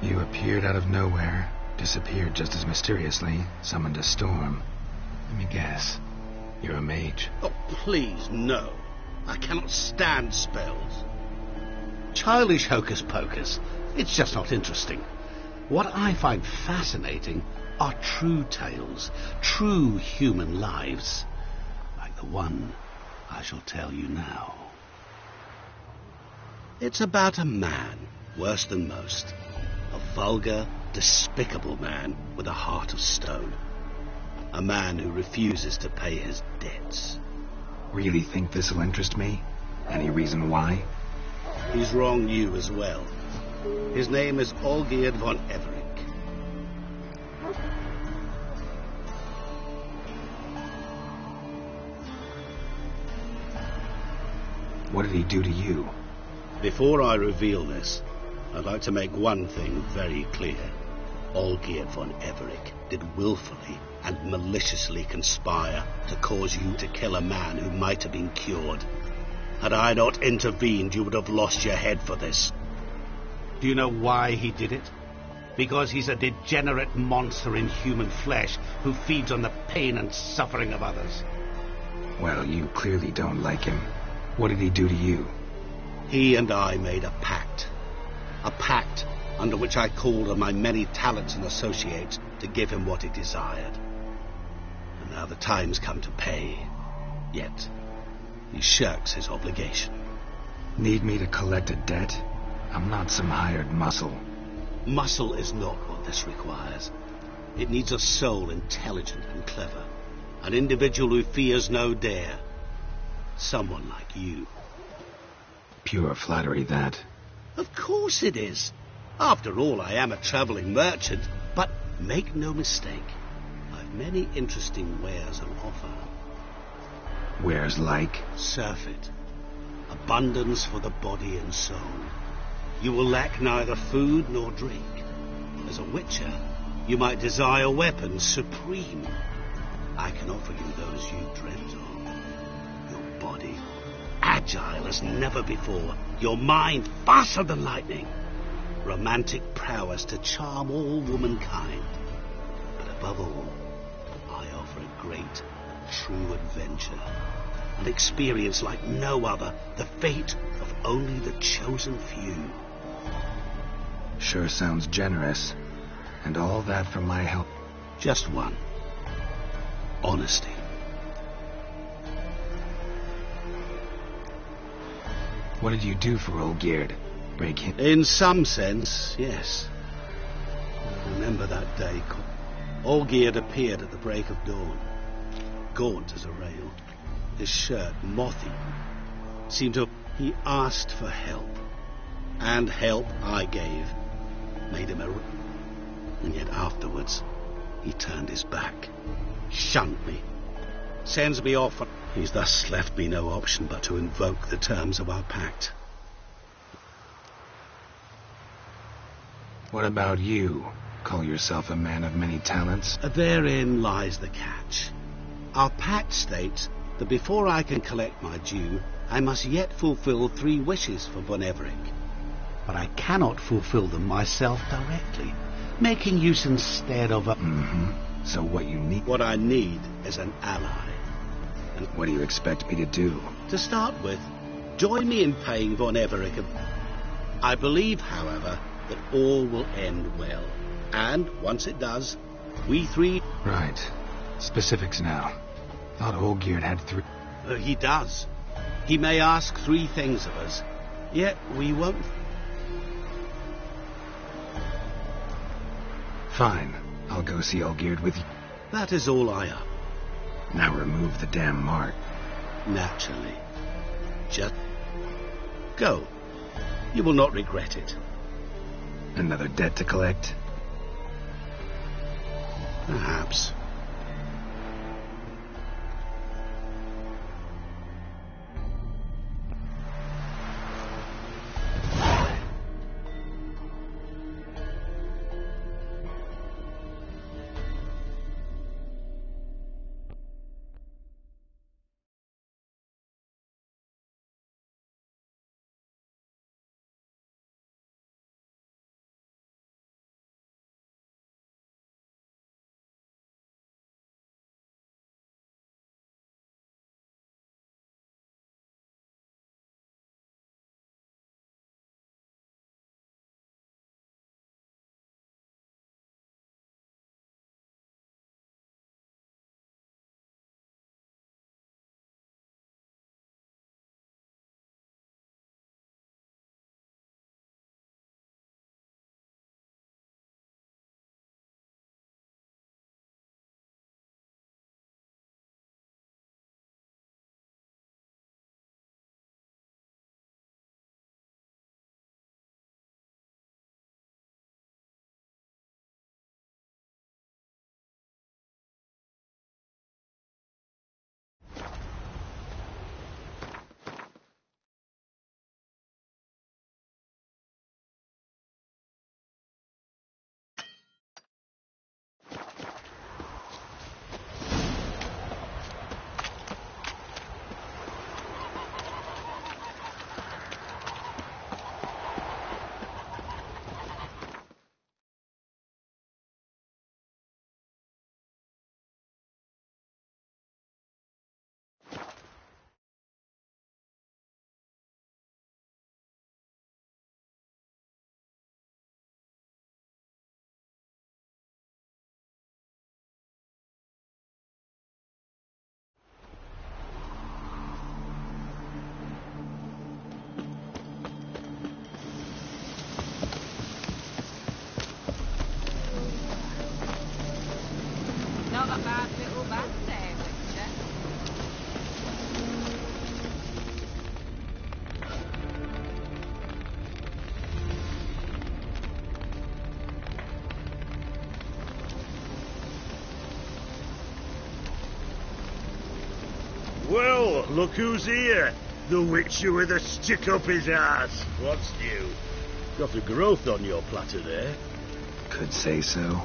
You appeared out of nowhere, disappeared just as mysteriously, summoned a storm. Let me guess. You're a mage. Oh, please, no. I cannot stand spells. Childish hocus-pocus. It's just not interesting. What I find fascinating are true tales, true human lives, like the one I shall tell you now. It's about a man, worse than most. A vulgar, despicable man with a heart of stone. A man who refuses to pay his debts. Really think this'll interest me? Any reason why? He's wronged you as well. His name is Olgierd von Everick. What did he do to you? Before I reveal this, I'd like to make one thing very clear. Olgierd von Everick did willfully and maliciously conspire to cause you to kill a man who might have been cured. Had I not intervened, you would have lost your head for this. Do you know why he did it? Because he's a degenerate monster in human flesh who feeds on the pain and suffering of others. Well, you clearly don't like him. What did he do to you? He and I made a pact. A pact under which I called on my many talents and associates to give him what he desired. And now the time's come to pay. Yet, he shirks his obligation. Need me to collect a debt? I'm not some hired muscle. Muscle is not what this requires. It needs a soul intelligent and clever. An individual who fears no dare. Someone like you. Pure flattery, that. Of course it is. After all, I am a travelling merchant. But make no mistake, I've many interesting wares on offer. Wares like? Surfeit. Abundance for the body and soul. You will lack neither food nor drink. As a witcher, you might desire weapons supreme. I can offer you those you dreamt of. Your body, agile as never before. Your mind, faster than lightning. Romantic prowess to charm all womankind. But above all, I offer a great, true adventure. An experience like no other. The fate of only the chosen few. Sure sounds generous. And all that for my help. Just one. Honesty. What did you do for Olgierd? Break him? In some sense, yes. I remember that day. Olgierd appeared at the break of dawn. Gaunt as a rail. His shirt moth-eaten. Seemed to... He asked for help. And help I gave. Made him a... And yet afterwards, he turned his back. Shunned me. Sends me off. He's thus left me no option but to invoke the terms of our pact. What about you? Call yourself a man of many talents? Therein lies the catch. Our pact states that before I can collect my due, I must yet fulfill 3 wishes for von Everick. But I cannot fulfill them myself directly, making use instead of a... So what you need... What I need is an ally. And what do you expect me to do? To start with, join me in paying von Everick. I believe, however, that all will end well. And, once it does, we 3... Right. Specifics now. Thought Olgierd had 3... He does. He may ask 3 things of us, yet we won't. Fine. I'll go see Olgierd with you. That is all I am. Now remove the damn mark. Naturally. Just go. You will not regret it. Another debt to collect? Perhaps. Not a bad little band there, Witcher. Well, look who's here. The Witcher with a stick up his ass. What's new? Got a growth on your platter there. Could say so.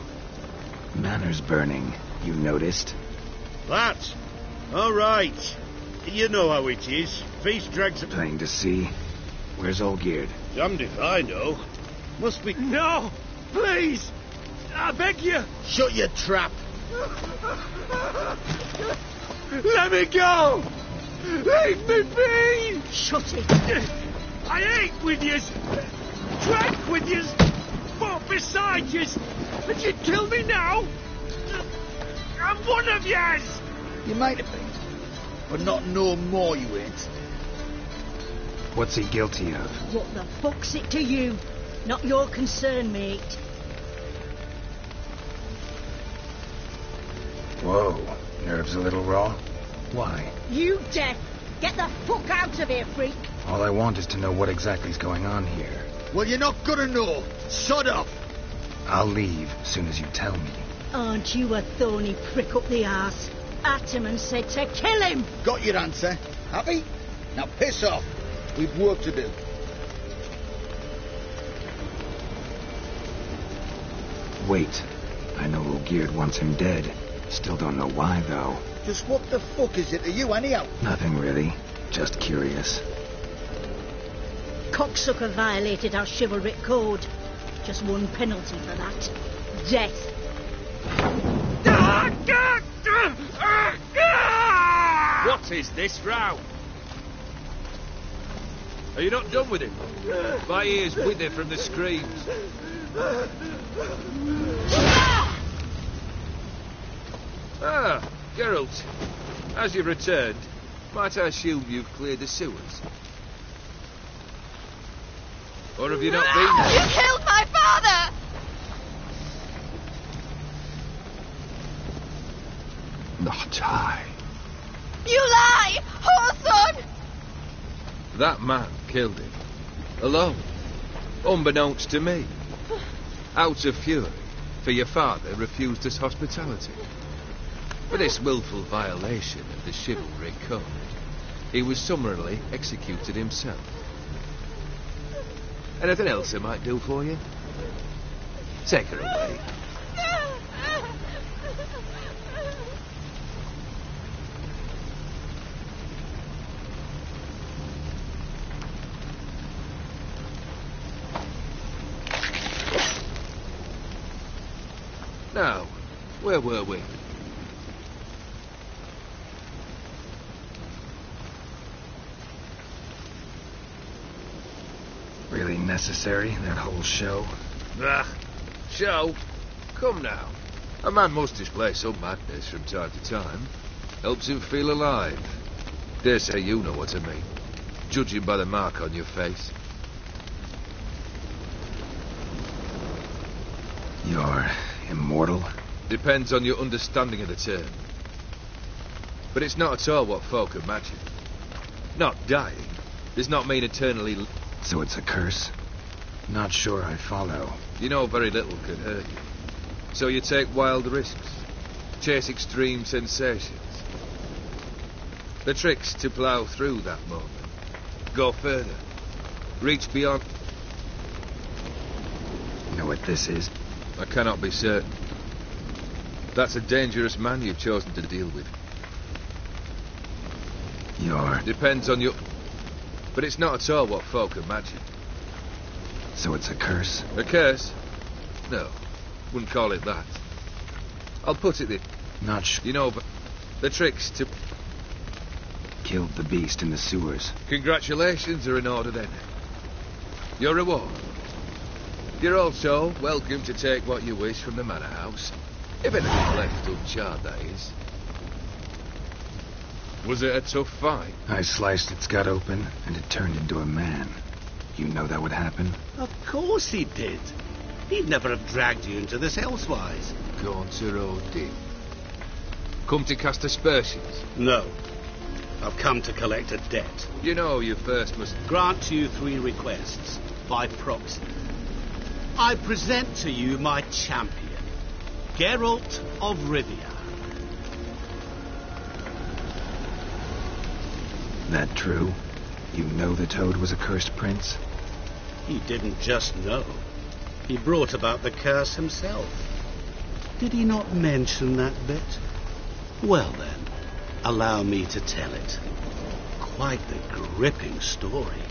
Manor's burning. You noticed? That? All right. You know how it is. Feast drags a... Plain to see. Where's Olgierd? Damned if I know. Must be... No! Please! I beg you! Shut your trap! Let me go! Leave me be! Shut it! I ate with yous! Drank with yous! Fought beside yous! And you'd kill me now? I'm one of yous! You might have been, but not no more you ain't. What's he guilty of? What the fuck's it to you? Not your concern, mate. Whoa. Nerves a little raw? Why? You deaf! Get the fuck out of here, freak! All I want is to know what exactly's going on here. Well, you're not gonna know. Sod off! I'll leave as soon as you tell me. Aren't you a thorny prick up the arse? Atterman said to kill him! Got your answer. Happy? Now piss off. We've work to do. Wait. I know Olgierd wants him dead. Still don't know why, though. Just what the fuck is it to you, anyhow? Nothing really. Just curious. Cocksucker violated our chivalric code. Just one penalty for that. Death. What is this row? Are you not done with him? My ears wither from the screams. Ah, Geralt. As you've returned, Might I assume you've cleared the sewers? Or have you not been there? You killed my father! Not I. You lie! Whoreson! That man killed him. Alone. Unbeknownst to me. Out of fury, for your father refused us hospitality. For this willful violation of the chivalry code, he was summarily executed himself. Anything else I might do for you? Take her away. Now, where were we? Really necessary, that whole show? Ah, show? Come now. A man must display some madness from time to time. Helps him feel alive. Dare say you know what I mean. Judging by the mark on your face. You're immortal? Depends on your understanding of the term. But it's not at all what folk imagine. Not dying does not mean eternally... So it's a curse? Not sure I follow. You know very little can hurt you. So you take wild risks. Chase extreme sensations. The trick's to plough through that moment. Go further. Reach beyond... You know what this is? I cannot be certain. That's a dangerous man you've chosen to deal with. You're... Depends on your... But it's not at all what folk imagine. So it's a curse? A curse? No, wouldn't call it that. I'll put it this... Not sure. You know, but the trick's to... Killed the beast in the sewers. Congratulations are in order then. Your reward. You're also welcome to take what you wish from the manor house. If anything left uncharred, that is. Was it a tough fight? I sliced its gut open, and it turned into a man. You know that would happen? Of course he did. He'd never have dragged you into this elsewise. Gone to Rodin. Come to cast aspersions? No. I've come to collect a debt. You know you first must... Grant you 3 requests, by proxy. I present to you my champion, Geralt of Rivia. That true? You know the Toad was a cursed prince? He didn't just know. He brought about the curse himself. Did he not mention that bit? Well then, allow me to tell it. Quite the gripping story.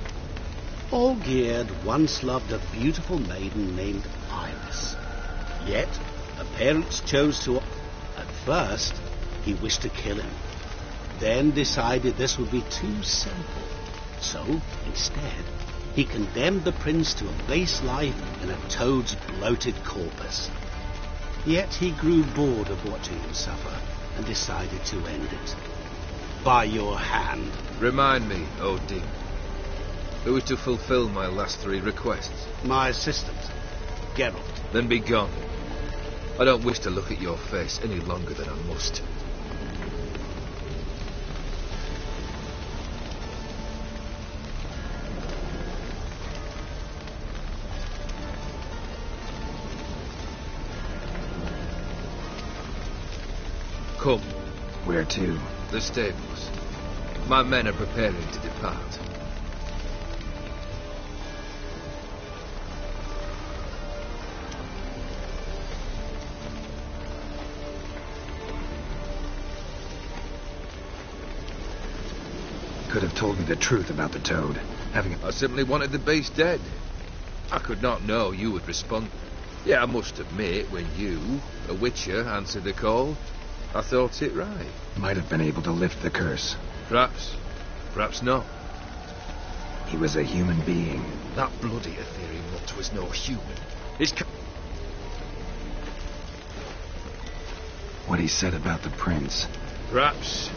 Olgierd once loved a beautiful maiden named Iris. Yet, her parents chose to... At first, he wished to kill him. Then decided this would be too simple. So, instead, he condemned the prince to a base life in a toad's bloated corpus. Yet he grew bored of watching him suffer and decided to end it. By your hand. Remind me, Odin. Who is to fulfill my last 3 requests? My assistant, Geralt. Then be gone. I don't wish to look at your face any longer than I must. Come. Where to? The stables. My men are preparing to depart. Could have told me the truth about the Toad. I simply wanted the beast dead. I could not know you would respond. Yeah, I must admit, when you, a witcher, answered the call, I thought it right. Might have been able to lift the curse. Perhaps. Perhaps not. He was a human being. That bloody ethereal mutt was no human. His... What he said about the prince. Perhaps.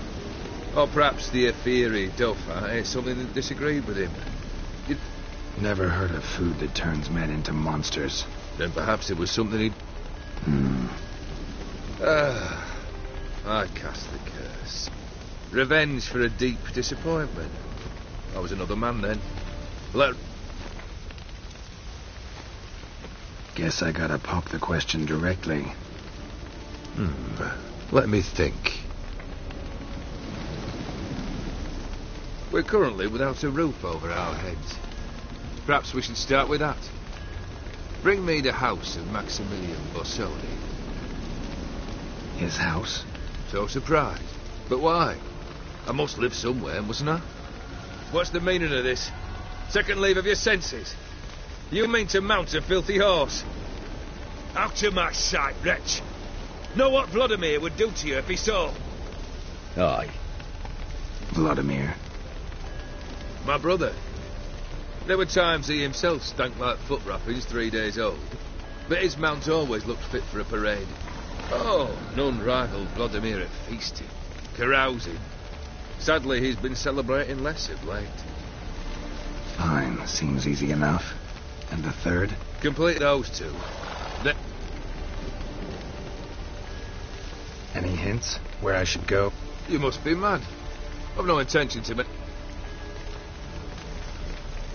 Or perhaps the Efiri Dauphin ate something that disagreed with him. Never heard of food that turns men into monsters. Then perhaps it was something he'd... I cast the curse. Revenge for a deep disappointment. I was another man then. Guess I gotta pop the question directly. Let me think. We're currently without a roof over our heads. Perhaps we should start with that. Bring me the house of Maximilian Borsodi. His house? So surprised. But why? I must live somewhere, mustn't I? What's the meaning of this? Second leave of your senses? You mean to mount a filthy horse? Out of my sight, wretch! Know what Vladimir would do to you if he saw? Aye. Vladimir. My brother. There were times he himself stank like foot wrappings 3 days old, but his mount always looked fit for a parade. Oh, none rivaled Vladimir at feasting, carousing. Sadly, he's been celebrating less of late. Fine, seems easy enough. And the third? Complete those two. Then... Any hints? Where I should go? You must be mad. I've no intention to...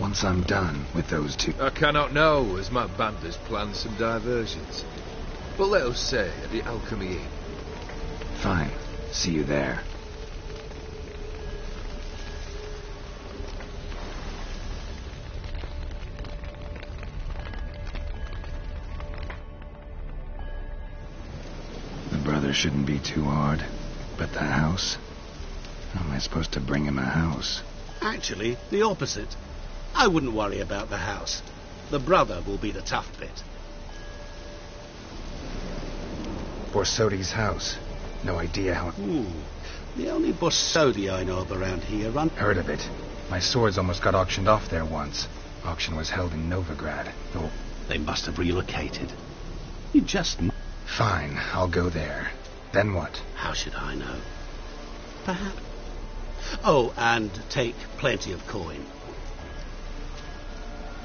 Once I'm done with those two... I cannot know, as my band has planned some diversions. But let us say at the Alchemy Inn. Fine. See you there. The brother shouldn't be too hard. But the house? How am I supposed to bring him a house? Actually, the opposite. I wouldn't worry about the house. The brother will be the tough bit. Borsodi's house. No idea how... The only Borsodi I know of around here run... Heard of it. My swords almost got auctioned off there once. Auction was held in Novigrad. Oh. They must have relocated. You just... Fine, I'll go there. Then what? How should I know? Perhaps... Oh, and take plenty of coin.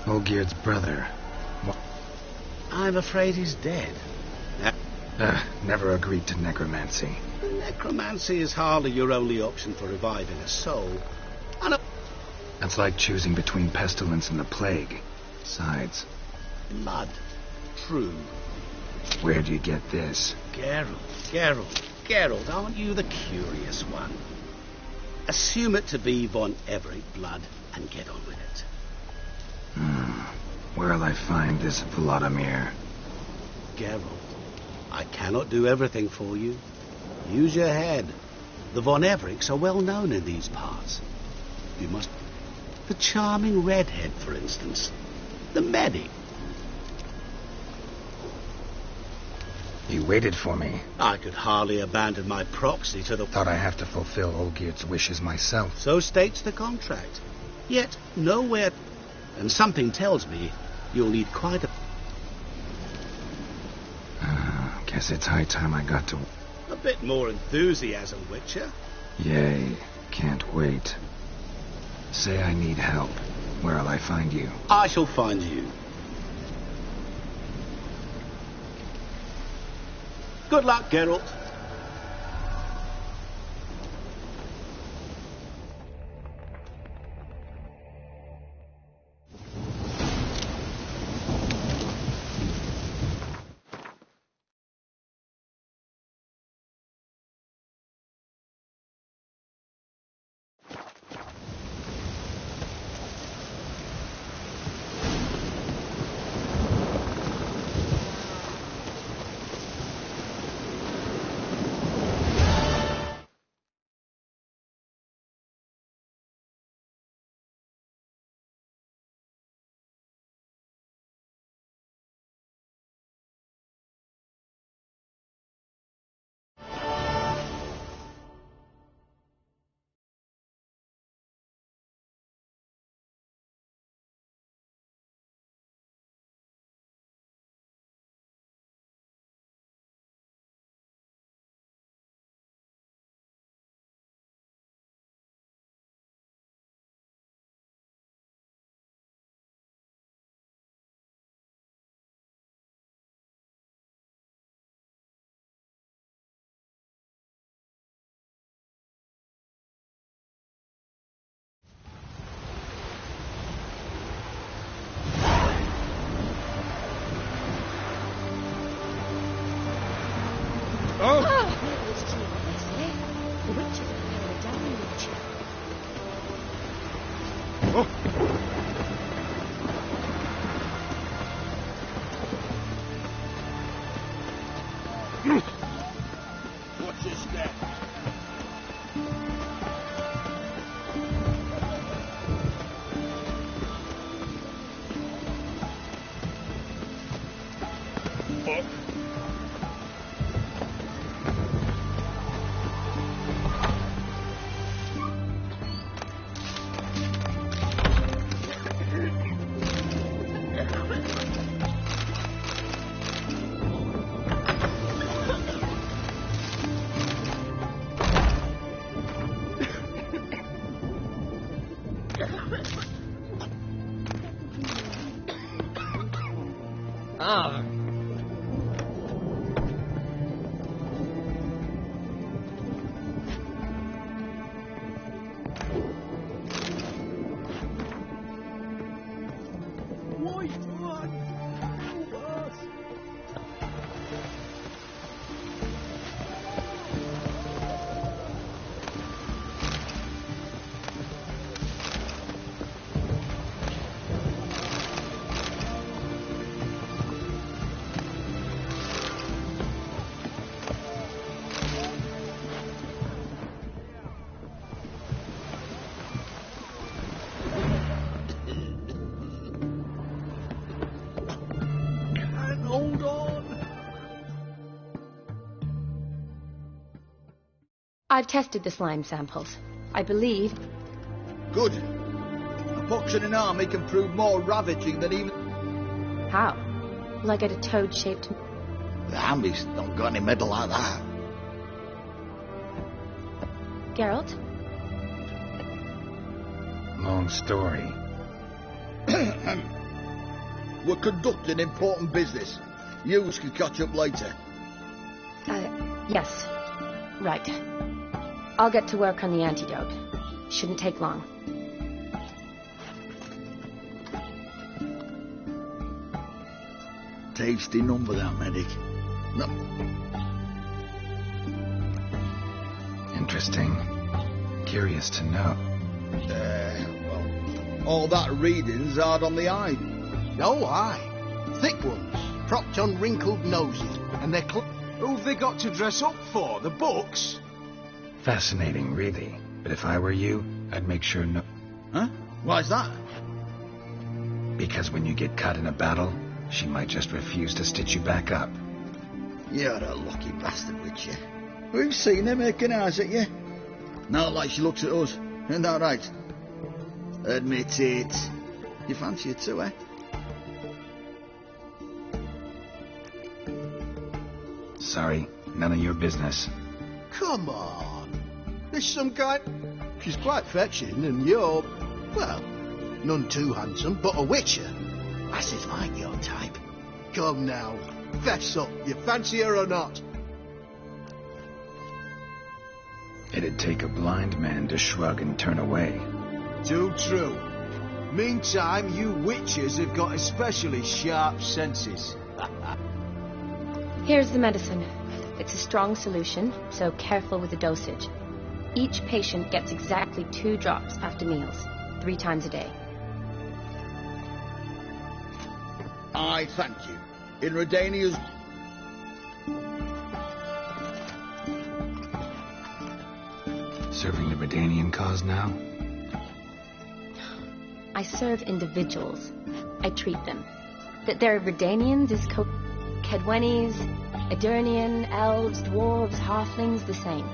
Olgierd's brother. What? I'm afraid he's dead. Never agreed to necromancy. Necromancy is hardly your only option for reviving a soul. That's like choosing between pestilence and the plague. Besides... Blood. True. Where do you get this? Geralt, aren't you the curious one? Assume it to be von Everett blood and get on with it. Where'll I find this Vladimir? Geralt, I cannot do everything for you. Use your head. The von Evericks are well known in these parts. You must... The charming redhead, for instance. The medic. You waited for me. I could hardly abandon my proxy to the... Thought I have to fulfill Olgierd's wishes myself. So states the contract. Yet, nowhere... And something tells me you'll need quite a... Guess it's high time I got to... A bit more enthusiasm, Witcher. Yay. Can't wait. Say I need help. Where'll I find you? I shall find you. Good luck, Geralt. What's this step? Fuck. Ah. White one! Us! And hold on! I've tested the slime samples. I believe... Good. A pox in an army can prove more ravaging than even... How? Will I get a toad-shaped... The army's not got any medal like that. Geralt? Long story. We're conducting important business. Yous can catch up later. Yes. Right. I'll get to work on the antidote. Shouldn't take long. Tasty number, that medic. No. Interesting. Curious to know. Well, all that reading's hard on the eye. No eye. Thick ones, propped on wrinkled noses, and they're Who've they got to dress up for? The books? Fascinating, really. But if I were you, I'd make sure no... Huh? Why's that? Because when you get caught in a battle, she might just refuse to stitch you back up. You're a lucky bastard, Witcher. We've seen her making eyes at you. Not like she looks at us. Isn't that right? Admit it. You fancy her too, eh? Sorry, none of your business. Come on. There's some kind... She's quite fetching, and you're... Well, none too handsome, but a witcher. Lasses like your type. Come now. Fess up. You fancy her or not? It'd take a blind man to shrug and turn away. Too true. Meantime, you witches have got especially sharp senses. Here's the medicine. It's a strong solution, so careful with the dosage. Each patient gets exactly 2 drops after meals, 3 times a day. I thank you. In Redania's... Serving the Redanian cause now? I serve individuals. I treat them. That they're Redanians is Kedwenis, Edirnian, elves, dwarves, halflings, the same.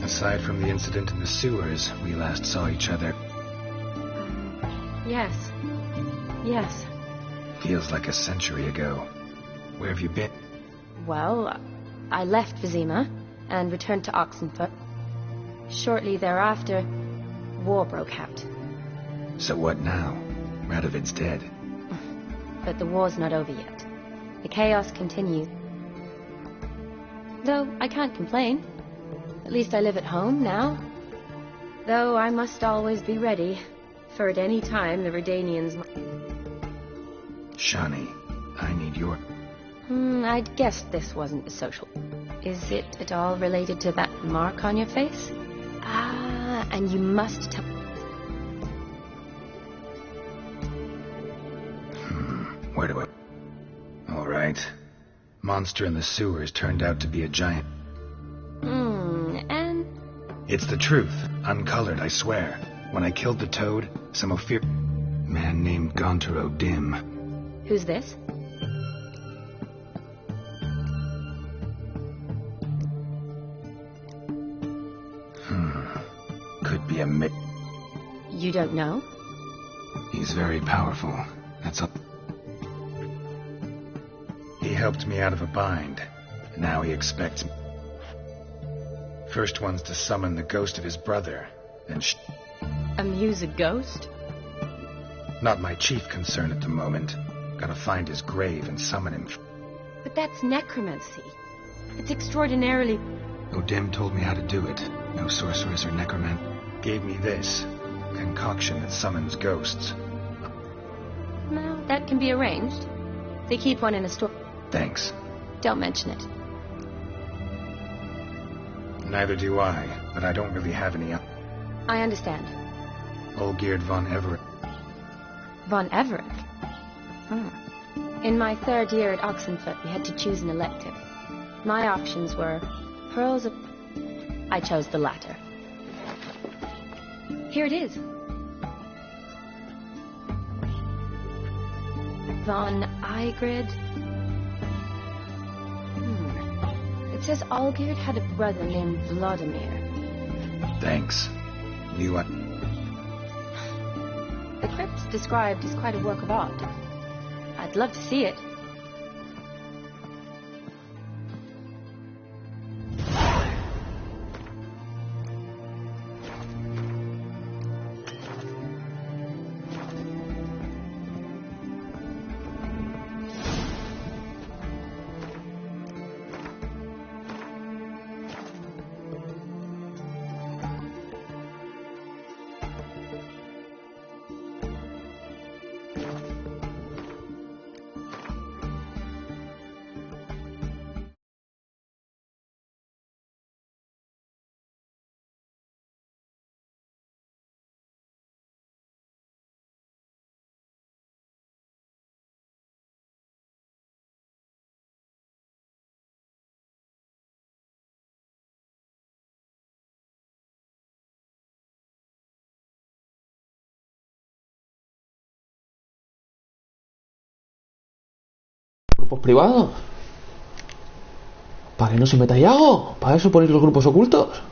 Aside from the incident in the sewers, we last saw each other. Yes. Yes. Feels like a century ago. Where have you been? Well, I left Vizima and returned to Oxenfurt. Shortly thereafter, war broke out. So what now? Radovid's dead. But the war's not over yet. The chaos continues. Though I can't complain. At least I live at home now. Though I must always be ready, for at any time the Redanians... Shani, I need your... I'd guessed this wasn't a social. Is it at all related to that mark on your face? Ah, and you must tell... Where do I... All right. Monster in the sewers turned out to be a giant. And... It's the truth. Uncolored, I swear. When I killed the toad, some Ophir... man named Gontaro Dim. Who's this? Could be a You don't know? He's very powerful. That's all. He helped me out of a bind. Now he expects me. First one's to summon the ghost of his brother, then Amuse a ghost? Not my chief concern at the moment. Gotta find his grave and summon him. But that's necromancy. It's extraordinarily... Odim told me how to do it. No sorceress or necromancer. Gave me this concoction that summons ghosts. Well, that can be arranged. They keep one in a store. Thanks. Don't mention it. Neither do I, but I don't really have any... I understand. Olgierd von Everett. Von Everett? In my third year at Oxenfurt, we had to choose an elective. My options were pearls of... I chose the latter. Here it is. Von Igrid. It says Olgierd had a brother named Vladimir. Thanks. Knew what? The crypt described is quite a work of art. I'd love to see it. Grupos privados. ¿Para que no se meta Yago? ¿Para eso ponéis los grupos ocultos?